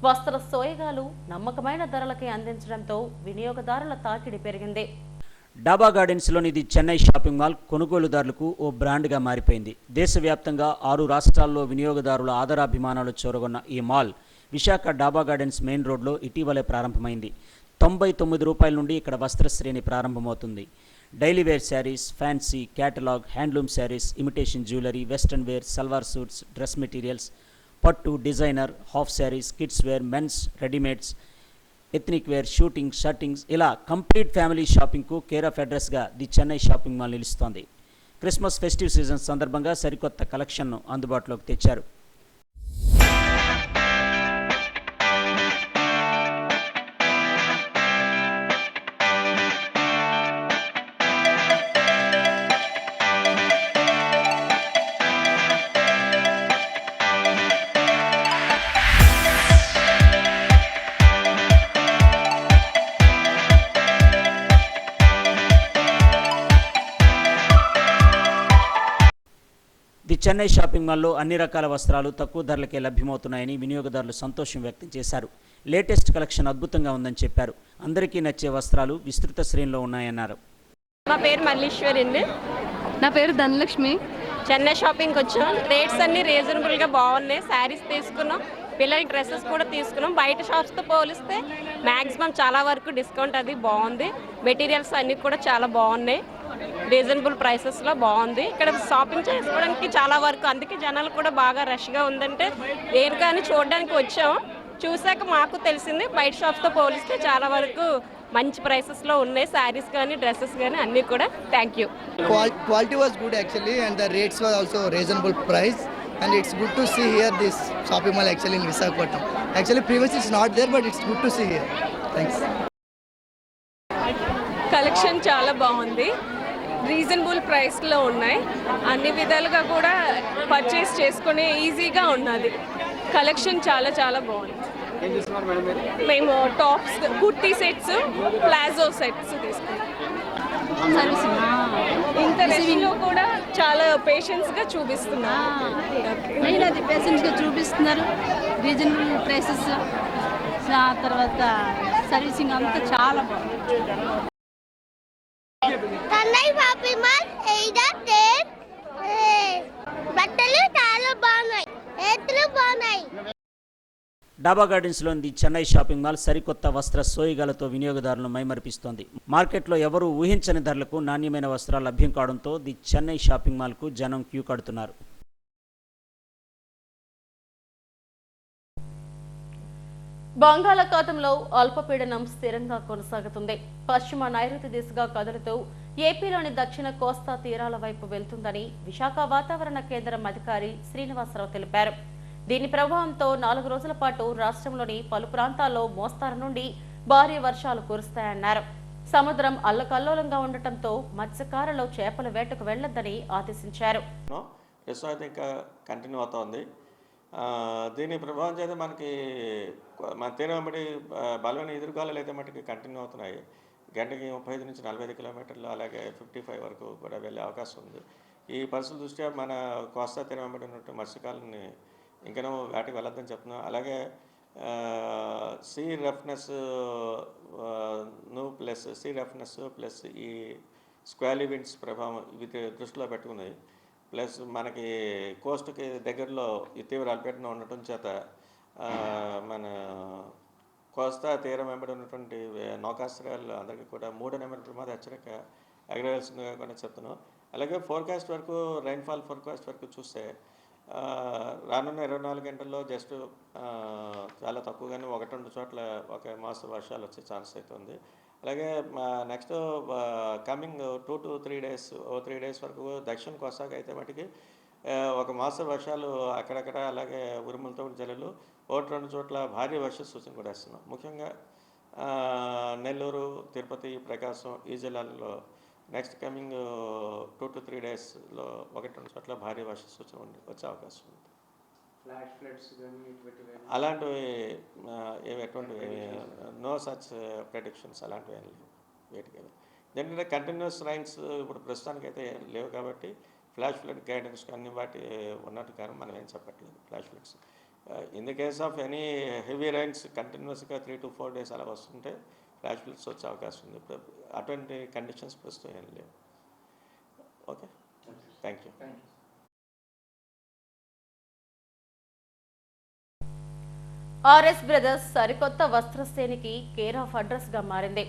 వస్త్ర సోయగాలు నమ్మకమైన ధరలకి అందించడంతో వినియోగదారుల తాకిడి పెరిగింది. డాబా గార్డెన్స్లోని ది చెన్నై షాపింగ్ మాల్ కొనుగోలుదారులకు ఓ బ్రాండ్గా మారిపోయింది. దేశవ్యాప్తంగా 6 రాష్ట్రాల్లో వినియోగదారుల ఆదరాభిమానాలు చూరగొన్న ఈ మాల్ విశాఖ డాబా గార్డెన్స్ మెయిన్ రోడ్లో ఇటీవలే ప్రారంభమైంది. 99 రూపాయల నుండి ఇక్కడ వస్త్ర శ్రేణి ప్రారంభమవుతుంది. Daily wear sarees, fancy, catalogue, handloom sarees, imitation jewellery, western wear, salwar suits, dress materials, పట్టు, designer, half sarees, kids wear, men's, readymades, ethnic wear, suiting, shirtings ఇలా కంప్లీట్ ఫ్యామిలీ షాపింగ్కు కేర్ ఆఫ్ అడ్రస్గా ది చెన్నై షాపింగ్ మాల్ నిలుస్తోంది. క్రిస్మస్ ఫెస్టివ్ సీజన్ సందర్భంగా సరికొత్త కలెక్షన్ను అందుబాటులోకి తెచ్చారు. ది చెన్నై షాపింగ్ మాల్లో అన్ని రకాల వస్త్రాలు తక్కువ ధరలకే లభ్యమవుతున్నాయని వినియోగదారులు సంతోషం వ్యక్తం చేశారు. లేటెస్ట్ కలెక్షన్ అద్భుతంగా ఉందని చెప్పారు. అందరికీ నచ్చే వస్త్రాలు విస్తృత శ్రేణిలో ఉన్నాయన్నారు. నా పేరు మల్లీశ్వరి అండి. నా పేరు ధనలక్ష్మి. చెన్నై షాపింగ్కి వచ్చాం. రేట్స్ అన్నీ రీజనబుల్గా బాగున్నాయి. శారీస్ తీసుకున్నాం, పిల్లలకి డ్రెస్సెస్ కూడా తీసుకున్నాం. బయట షాప్స్తో పోలిస్తే మ్యాక్సిమం చాలా వరకు డిస్కౌంట్ అది బాగుంది. మెటీరియల్స్ అన్నీ కూడా చాలా బాగున్నాయి. రీజనబుల్ ప్రైసెస్లో బాగుంది. ఇక్కడ షాపింగ్ చేసుకోవడానికి చాలా వరకు, అందుకే జనాలు కూడా బాగా రష్గా ఉందంటే నేను కానీ చూడడానికి వచ్చాము. చూసాక మాకు తెలిసింది బయట షాప్స్తో పోలిస్తే చాలా వరకు మంచి ప్రైసెస్లో ఉన్నాయి. శారీస్ కానీ డ్రెస్సెస్ కానీ అన్నీ కూడా. Thank you. Quality was good actually and the rates were also reasonable price and it's good to see here this shopping mall actually in Visakhapatnam. Actually previously it's not there, but it's good to see here. Thanks. Collection చాలా బాగుంది, రీజనబుల్ ప్రైస్లో ఉన్నాయి, అన్ని విధాలుగా కూడా పర్చేస్ చేసుకునే ఈజీగా ఉన్నది. కలెక్షన్ చాలా చాలా బాగుంది. మేము tops, kurti sets, palazzo sets తీసుకున్నాం. ఇంకా రెస్ట్లో కూడా చాలా పేషెన్స్గా చూపిస్తున్నారు. పేషెన్స్గా చూపిస్తున్నారు, రీజనబుల్ ప్రైసెస్, తర్వాత సర్వీసింగ్ అంతా చాలా బాగుంది. బట్టలు చాలా బాగున్నాయి, రేట్లు బాగున్నాయి. డాబా గార్డెన్స్లోని ది చెన్నై షాపింగ్ మాల్ సరికొత్త వస్త్ర సోయిగాలతో వినియోగదారులను మైమరిపిస్తోంది. మార్కెట్లో ఎవరూ ఊహించని ధరలకు నాణ్యమైన వస్త్రాలు లభ్యం కావడంతో ది చెన్నై షాపింగ్ మాల్కు జనం క్యూ కడుతున్నారు. బంగాళాఖాతంలో అల్పపీడనం స్థిరంగా కొనసాగుతుంది. పశ్చిమ నైరుతి దిశగా కదులుతూ ఏపీలోని దక్షిణ కోస్తా తీరాల వైపు వెళ్తుందని విశాఖ వాతావరణ కేంద్రం అధికారి శ్రీనివాసరావు తెలిపారు. దీని ప్రభావంతో 4 రోజుల పాటు రాష్ట్రంలోని పలు ప్రాంతాల్లో మోస్తారు నుండి భారీ వర్షాలు కురుస్తాయన్నారు. సముద్రం అల్లకల్లోలంగా ఉండటంతో మత్స్యకారులు చేపల వేటకు వెళ్లొద్దని ఆదేశించారు. ఇంకా కంటిన్యూ అవుతోంది. దీని ప్రభావం చేత మనకి మన తీరం వెంబడి బలమైన ఎదురుగాలులు అయితే మటుకు కంటిన్యూ అవుతున్నాయి. గంటకి 35 నుంచి 45 కిలోమీటర్లు, అలాగే 55 వరకు కూడా వెళ్ళే అవకాశం ఉంది. ఈ పరిస్థితుల దృష్ట్యా మన కోస్తా తీరం వెంబడి ఉన్నట్టు మత్స్యకారులని ఇంకనూ వేటకు వెళ్ళొద్దని చెప్తున్నాం. అలాగే సీ రఫ్నెస్ ప్లస్ ఈ స్క్వాలీ విండ్స్ ప్రభావం ఇవి దృష్టిలో పెట్టుకుని, ప్లస్ మనకి కోస్ట్కి దగ్గరలో ఈ తీవ్ర అల్పపీడనం ఉండటం చేత మన కోస్తా తీరం వెంబడి ఉన్నటువంటి నౌకాశ్రయాలు అందరికీ కూడా 3వ నెంబర్ ప్రమాద హెచ్చరిక ఎగరవేయాల్సిందిగా కూడా చెప్తున్నాం. అలాగే ఫోర్కాస్ట్ వరకు, రైన్ఫాల్ ఫోర్కాస్ట్ వరకు చూస్తే రానున్న 24 గంటల్లో జస్ట్ చాలా తక్కువగానే 1-2 చోట్ల ఒక మోస్తరు వర్షాలు వచ్చే ఛాన్స్ అయితే ఉంది. అలాగే next coming 2 to 3 days, 3 days వరకు దక్షిణ కోస్తాకి అయితే మటుకి ఒక మోస్తరు వర్షాలు అక్కడక్కడ, అలాగే ఉరుములతో జల్లులు 1-2 చోట్ల భారీ వర్ష సూచన కూడా ఇస్తున్నాం. ముఖ్యంగా నెల్లూరు, తిరుపతి, ప్రకాశం ఈ జిల్లాల్లో నెక్స్ట్ కమింగ్ 2 to 3 daysలో 1-2 చోట్ల భారీ వర్ష సూచన వచ్చే అవకాశం ఉంది. అలాంటివి ఎటువంటివి నో సచ్ ప్రెడిక్షన్స్ అలాంటివి ఏం లేవు. వేటికి ఎందుకంటే కంటిన్యూస్ రైన్స్ ఇప్పుడు ప్రస్తుతానికి అయితే లేవు కాబట్టి ఫ్లాష్ ఫ్లడ్ గైడెన్స్ అన్ని వాటి ఉన్నట్టు కానీ మనం ఏం చెప్పట్లేదు. Flash floods in the case of any heavy rains కంటిన్యూస్గా 3 to 4 days అలా వస్తుంటే ఫ్లాష్ ఫ్లడ్స్ వచ్చే అవకాశం ఉంది. అటువంటి కండిషన్స్ ప్రస్తుతం ఏం లేవు. Okay, thank you. RS brothers సరికొత్త వస్త్ర శ్రేణికి కేర్ ఆఫ్ అడ్రస్ గా మారింది.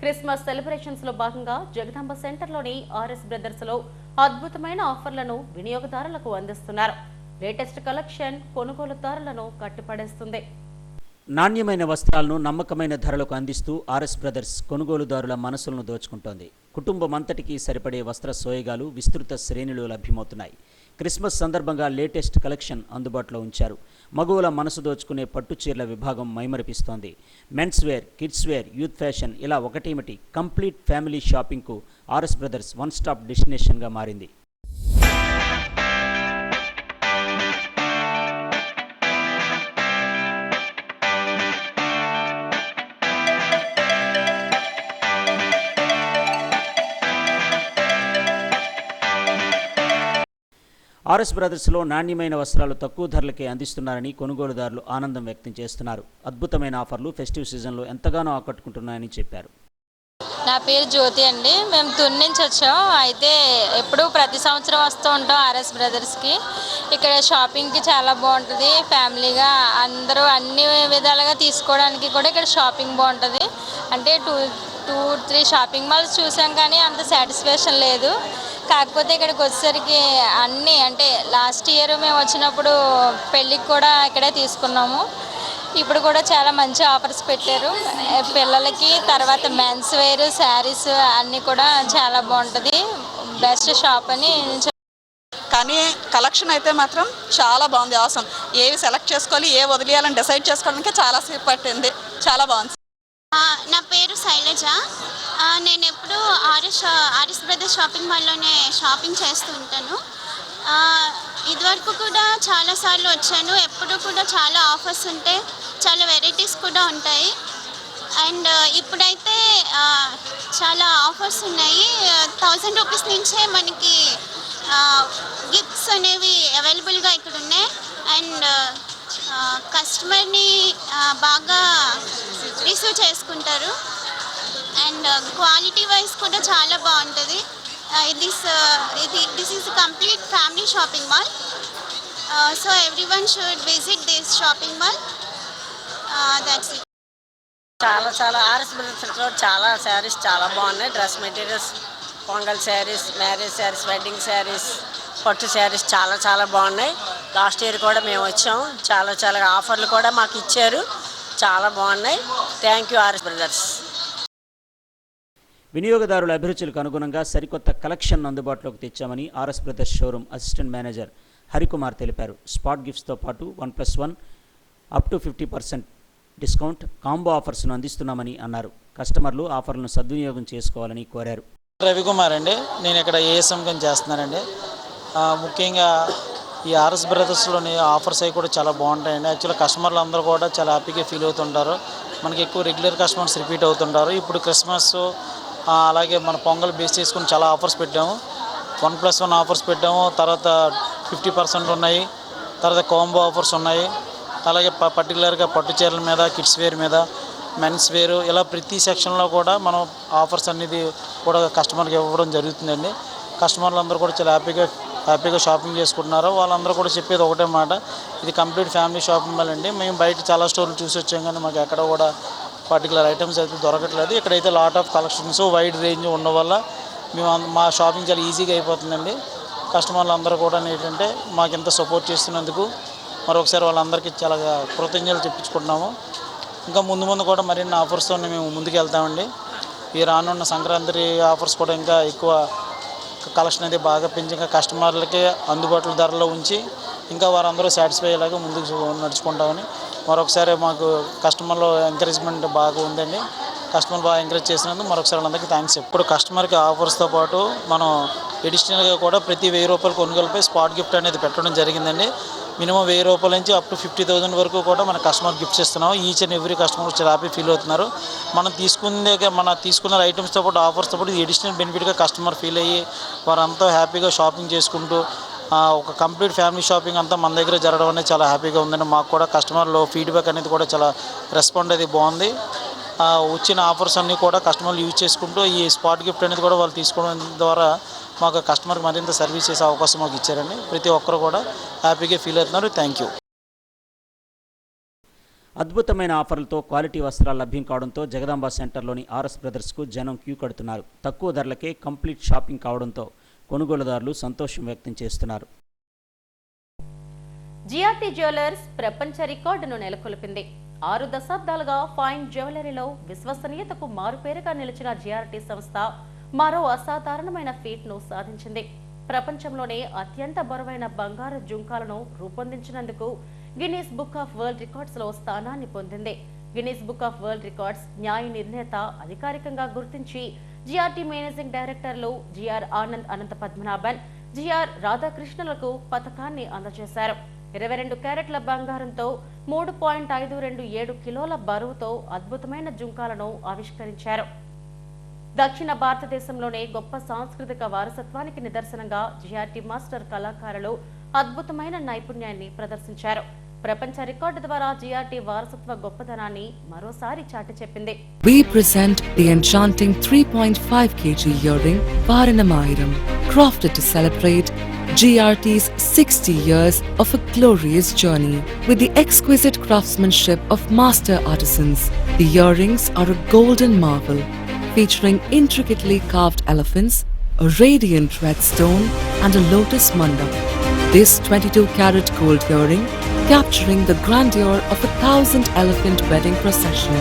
క్రిస్మస్ సెలబ్రేషన్స్ లో భాగంగా జగదాంబ సెంటర్లోని ఆర్ఎస్ బ్రదర్స్ లో అద్భుతమైన ఆఫర్లను వినియోగదారులకు అందిస్తున్నారు. లేటెస్ట్ కలెక్షన్ కొనుగోలుదారులను కట్టిపడేస్తుంది. నాణ్యమైన వస్త్రాలను నమ్మకమైన ధరలకు అందిస్తూ ఆర్ఎస్ బ్రదర్స్ కొనుగోలుదారుల మనసులను దోచుకుంటోంది. కుటుంబం అంతటికీ సరిపడే వస్త్ర సోయగాలు విస్తృత శ్రేణిలో లభ్యమవుతున్నాయి. క్రిస్మస్ సందర్భంగా లేటెస్ట్ కలెక్షన్ అందుబాటులో ఉంచారు. మగువుల మనసు దోచుకునే పట్టుచీరల విభాగం మైమరిపిస్తోంది. Men's wear, kids wear, youth fashion ఇలా ఒకటేమిటి కంప్లీట్ ఫ్యామిలీ షాపింగ్కు ఆర్ఎస్ బ్రదర్స్ వన్ స్టాప్ డెస్టినేషన్గా మారింది. ఆర్ఎస్ బ్రదర్స్లో నాణ్యమైన వస్త్రాలు తక్కువ ధరలకే అందిస్తున్నారని కొనుగోలుదారులు ఆనందం వ్యక్తం చేస్తున్నారు. అద్భుతమైన ఆఫర్లు ఫెస్టివ్ సీజన్లో ఎంతగానో ఆకట్టుకుంటున్నాయని చెప్పారు. నా పేరు జ్యోతి అండి. మేము తుని నుంచి వచ్చాం. అయితే ఎప్పుడూ ప్రతి సంవత్సరం వస్తూ ఉంటాం ఆర్ఎస్ బ్రదర్స్కి. ఇక్కడ షాపింగ్కి చాలా బాగుంటుంది. ఫ్యామిలీగా అందరూ అన్ని విధాలుగా తీసుకోవడానికి కూడా ఇక్కడ షాపింగ్ బాగుంటుంది. అంటే 2-3 షాపింగ్ మాల్స్ చూసాం కానీ అంత సాటిస్ఫాక్షన్ లేదు. కాకపోతే ఇక్కడికి వచ్చేసరికి అన్నీ అంటే లాస్ట్ ఇయర్ మేము వచ్చినప్పుడు పెళ్ళికి కూడా ఇక్కడే తీసుకున్నాము. ఇప్పుడు కూడా చాలా మంచి ఆఫర్స్ పెట్టారు పిల్లలకి. తర్వాత మెన్స్ వేర్, శారీస్ అన్నీ కూడా చాలా బాగుంటుంది. బెస్ట్ షాప్ అని కానీ కలెక్షన్ అయితే మాత్రం చాలా బాగుంది. అవసరం ఏవి సెలెక్ట్ చేసుకోవాలి, ఏ వదిలేయాలని డిసైడ్ చేసుకోవడానికి చాలా సేపు పట్టింది. చాలా బాగుంది. నా పేరు శైలజ. నేను ఎప్పుడు ఆర్ఎస్ బ్రదర్స్ షాపింగ్ మాల్లోనే షాపింగ్ చేస్తూ ఉంటాను. ఇదివరకు కూడా చాలాసార్లు వచ్చాను. ఎప్పుడు కూడా చాలా ఆఫర్స్ ఉంటాయి, చాలా వెరైటీస్ కూడా ఉంటాయి. అండ్ ఇప్పుడైతే చాలా ఆఫర్స్ ఉన్నాయి. 1000 రూపీస్ నుంచే మనకి గిఫ్ట్స్ అనేవి అవైలబుల్గా ఇక్కడ ఉన్నాయి. అండ్ కస్టమర్ని బాగా రిసీవ్ చేసుకుంటారు. అండ్ క్వాలిటీ వైజ్ కూడా చాలా బాగుంటుంది. This is complete family shopping mall. So everyone should visit this shopping mall. That's it. చాలా ఆర్ఎస్ బ్రదర్స్లో చాలా శారీస్ చాలా బాగున్నాయి. Dress materials, pongal saris, marriage saris, wedding saris, పట్టు శారీస్ చాలా బాగున్నాయి. లాస్ట్ ఇయర్ కూడా మేము వచ్చాం. చాలా ఆఫర్లు కూడా మాకు ఇచ్చారు. చాలా బాగున్నాయి. Thank you RS Brothers. వినియోగదారుల అభిరుచులకు అనుగుణంగా సరికొత్త కలెక్షన్ అందుబాటులోకి తెచ్చామని RS Brothers showroom assistant manager Harikumar తెలిపారు. స్పాట్ గిఫ్ట్స్తో పాటు 1+1 అప్ టు 50% డిస్కౌంట్ కాంబో ఆఫర్స్ను అందిస్తున్నామని అన్నారు. కస్టమర్లు ఆఫర్లను సద్వినియోగం చేసుకోవాలని కోరారు. రవికుమార్ అండి, నేను ఇక్కడ ఏఎస్ఎం కింద చేస్తున్నానండి. ముఖ్యంగా ఈ ఆర్ఎస్ బ్రదర్స్లోని ఆఫర్స్ అవి కూడా చాలా బాగుంటాయండి. యాక్చువల్గా కస్టమర్లు అందరూ కూడా చాలా హ్యాపీగా ఫీల్ అవుతుంటారు. మనకి ఎక్కువ రెగ్యులర్ కస్టమర్స్ రిపీట్ అవుతుంటారు. ఇప్పుడు క్రిస్మస్ అలాగే మన పొంగల్ బేస్ చేసుకుని చాలా ఆఫర్స్ పెట్టాము. 1+1 ఆఫర్స్ పెట్టాము. తర్వాత 50% ఉన్నాయి. తర్వాత కాంబో ఆఫర్స్ ఉన్నాయి. అలాగే పర్టికులర్గా పట్టు చీరల మీద, కిడ్స్ వేర్ మీద, మెన్స్ వేర్, ఇలా ప్రతి సెక్షన్లో కూడా మనం ఆఫర్స్ అనేది కూడా కస్టమర్కి ఇవ్వడం జరుగుతుందండి. కస్టమర్లు అందరూ కూడా చాలా హ్యాపీగా షాపింగ్ చేసుకుంటున్నారు. వాళ్ళందరూ కూడా చెప్పేది ఒకటే మాట, ఇది కంప్లీట్ ఫ్యామిలీ షాపింగ్ మాల్ అండి. మేము బయట చాలా స్టోర్లు చూసి వచ్చాం కానీ మాకు ఎక్కడ కూడా పర్టికులర్ ఐటమ్స్ అయితే దొరకట్లేదు. ఇక్కడైతే lot of collections, wide range ఉండడం వల్ల మేము మా షాపింగ్ చాలా ఈజీగా అయిపోతుందండి. కస్టమర్లు అందరూ కూడా ఏంటంటే మాకు ఇంత సపోర్ట్ చేస్తున్నందుకు మరొకసారి వాళ్ళందరికీ చాలా కృతజ్ఞతలు చెప్పించుకుంటున్నాము. ఇంకా ముందు కూడా మరిన్ని ఆఫర్స్తో మేము ముందుకు వెళ్తామండి. ఈ రానున్న సంక్రాంతి ఆఫర్స్ కూడా ఇంకా ఎక్కువ కలెక్షన్ అయితే బాగా పెంచి ఇంకా కస్టమర్లకి అందుబాటులో ధరలో ఉంచి ఇంకా వారందరూ సాటిస్ఫై అయ్యేలాగా ముందుకు నడుచుకుంటామని మరొకసారి మాకు కస్టమర్లో ఎంకరేజ్మెంట్ బాగా ఉందండి. కస్టమర్ బాగా ఎంకరేజ్ చేసినందుకు మరొకసారి వాళ్ళందరికీ థ్యాంక్స్. ఇప్పుడు కస్టమర్కి ఆఫర్స్తో పాటు మనం ఎడిషనల్గా కూడా ప్రతి 1000 రూపాయలు కొనుగోలుపై స్పాట్ గిఫ్ట్ అనేది పెట్టడం జరిగిందండి. మినిమం 1000 రూపాయల నుంచి అప్ టు 50,000 వరకు కూడా మన కస్టమర్ గిఫ్ట్స్ ఇస్తున్నాం. ఈచ్ అండ్ ఎవ్రీ కస్టమర్ చాలా హ్యాపీ ఫీల్ అవుతున్నారు. మనం తీసుకున్న ఐటమ్స్తో పాటు ఆఫర్స్తో పాటు ఎడిషనల్ బెనిఫిట్గా కస్టమర్ ఫీల్ అయ్యి వారంతా హ్యాపీగా షాపింగ్ చేసుకుంటూ ఒక కంప్లీట్ ఫ్యామిలీ షాపింగ్ అంతా మన దగ్గర జరగడం అనేది చాలా హ్యాపీగా ఉందండి. మాకు కూడా కస్టమర్లో ఫీడ్బ్యాక్ అనేది కూడా చాలా రెస్పాండ్ అది బాగుంది. వచ్చిన ఆఫర్స్ అన్నీ కూడా కస్టమర్లు యూజ్ చేసుకుంటూ ఈ స్పాట్ గిఫ్ట్ అనేది కూడా వాళ్ళు తీసుకోవడం ద్వారా మాకు కస్టమర్కి మరింత సర్వీస్ చేసే అవకాశం మాకు ఇచ్చారండి. ప్రతి ఒక్కరు కూడా హ్యాపీగా ఫీల్ అవుతున్నారు. Thank you. అద్భుతమైన ఆఫర్లతో క్వాలిటీ వస్త్రాలు లభ్యం కావడంతో జగదాంబ సెంటర్లోని ఆర్ఎస్ బ్రదర్స్కు జనం క్యూ కడుతున్నారు. తక్కువ ధరలకే కంప్లీట్ షాపింగ్ కావడంతో కొనుగోలుదారులు సంతోషం వ్యక్తం చేస్తున్నారు. జిఆర్టీ జ్యువెలర్స్ ప్రపంచ రికార్డును నెలకొల్పింది. 6 దశాబ్దాలుగా ఫైన్ జ్యువెలరీలో విశ్వసనీయతకు మారుపేరుగా నిలిచిన జిఆర్టీ సంస్థ మరో అసాధారణమైన ఫీట్ను సాధించింది. ప్రపంచంలోనే అత్యంత బరువైన బంగారు జుంకాలను రూపొందించినందుకు గిన్నీస్ బుక్ ఆఫ్ వరల్డ్ రికార్డ్స్లో స్థానాన్ని పొందింది. Guinness book of world records న్యాయ నిర్ణేత అధికారికంగా గుర్తించి జిఆర్టీ మేనేజింగ్ డైరెక్టర్లు జిఆర్ ఆనంద్ అనంత పద్మనాభన్, జిఆర్ రాధాకృష్ణలకు పథకాన్ని అందజేశారు. 22 క్యారెట్ల బంగారంతో 3.527 కిలోల బరువుతో అద్భుతమైన జుంకాలను ఆవిష్కరించారు. దక్షిణ భారతదేశంలోనే గొప్ప సాంస్కృతిక వారసత్వానికి నిదర్శనంగా జిఆర్టీ మాస్టర్ కళాకారులు అద్భుతమైన నైపుణ్యాన్ని ప్రదర్శించారు. ప్రపంచ రికార్డు ద్వారా జిఆర్టీ వారసత్వ గొప్పదనాన్ని మరోసారి చాటి చెప్పింది. We present the enchanting 3.5 kg earring Varanamayiram, crafted to celebrate GRT's 60 years of a glorious journey. With the exquisite craftsmanship of master artisans, the earrings are a golden marvel, featuring intricately carved elephants, a radiant red stone and a lotus mandap. This 22-carat gold earring, capturing the grandeur of 1,000 elephant wedding procession,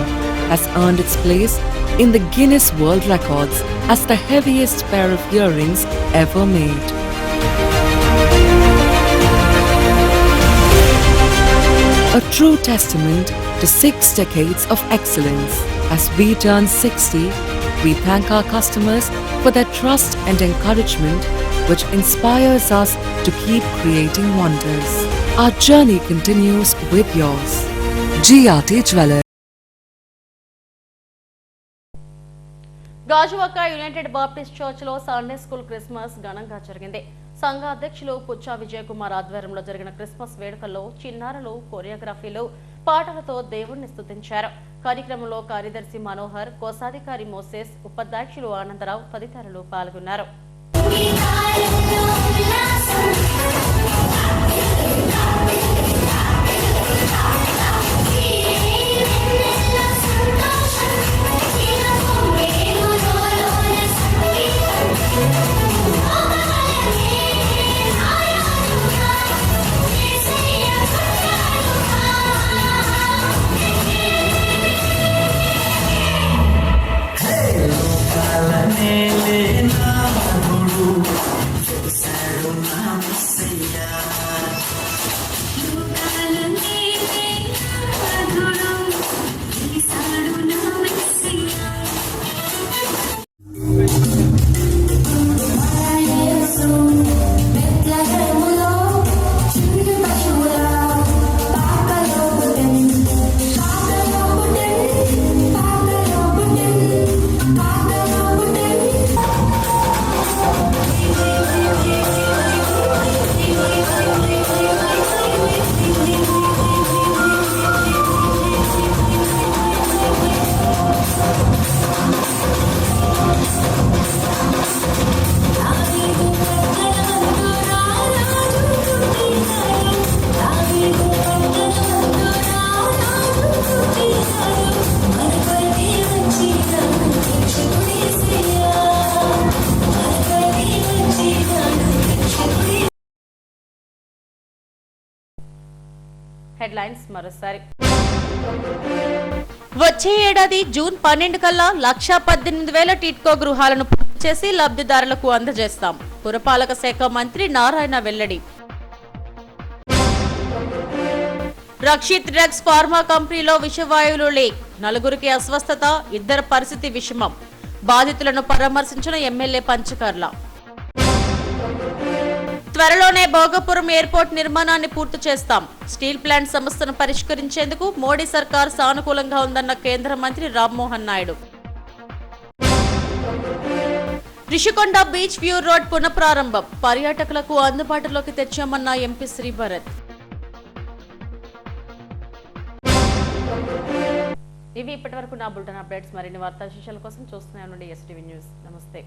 has earned its place in the Guinness World Records as the heaviest pair of earrings ever made. a true testament to 6 decades of excellence. As we turn 60, we thank our customers for their trust and encouragement, which inspires us to keep creating wonders. Our journey continues with yours. GRT Jewelers. Gajuwaka United Baptist church లో సండే స్కూల్ క్రిస్మస్ ఘనంగా జరిగింది. సంఘ అధ్యక్షులు పుచ్చా విజయ్ కుమార్ ఆధ్వర్యంలో జరిగిన క్రిస్మస్ వేడుకల్లో చిన్నారులు కొరియోగ్రఫీలు పాటలతో దేవుణ్ణి స్తుతించారు. కార్యక్రమంలో కార్యదర్శి మనోహర్, కోశాధికారి మోసెస్, ఉపాధ్యక్షులు ఆనందరావు తదితరులు పాల్గొన్నారు. హెడ్లైన్స్ మరోసారి. వచ్చే ఏడాది జూన్ 12 కల్లా 1,18,000 టిట్కో గృహాలను పూర్తి చేసి లబ్ధిదారులకు అందజేస్తాం. పురపాలక శాఖ మంత్రి నారాయణ వెల్లడి. రక్షిత్ డ్రగ్స్ ఫార్మా కంపెనీలో విషవాయువులు లీక్, 4గురికి అస్వస్థత, 2 పరిస్థితి విషమం. బాధితులను పరామర్శించిన ఎమ్మెల్యే పంచకర్ల. త్వరలోనే భోగపురం ఎయిర్పోర్ట్ నిర్మాణాన్ని పూర్తి చేస్తాం. స్టీల్ ప్లాంట్ సమస్యను పరిష్కరించేందుకు మోడీ సర్కార్ సానుకూలంగా ఉందన్న కేంద్ర మంత్రి Rammohan Naidu. Rushikonda beach view road పునఃప్రారంభం, పర్యాటకులకు అందుబాటులోకి తెచ్చామన్న ఎంపీ శ్రీభరత్. ఇవి ఇప్పటివరకు నా బులెటిన్ అప్డేట్స్. మరిన్ని వార్తా విశేషాల కోసం చూస్తూనే ఉండండి ఎస్టీవీ న్యూస్. నమస్తే.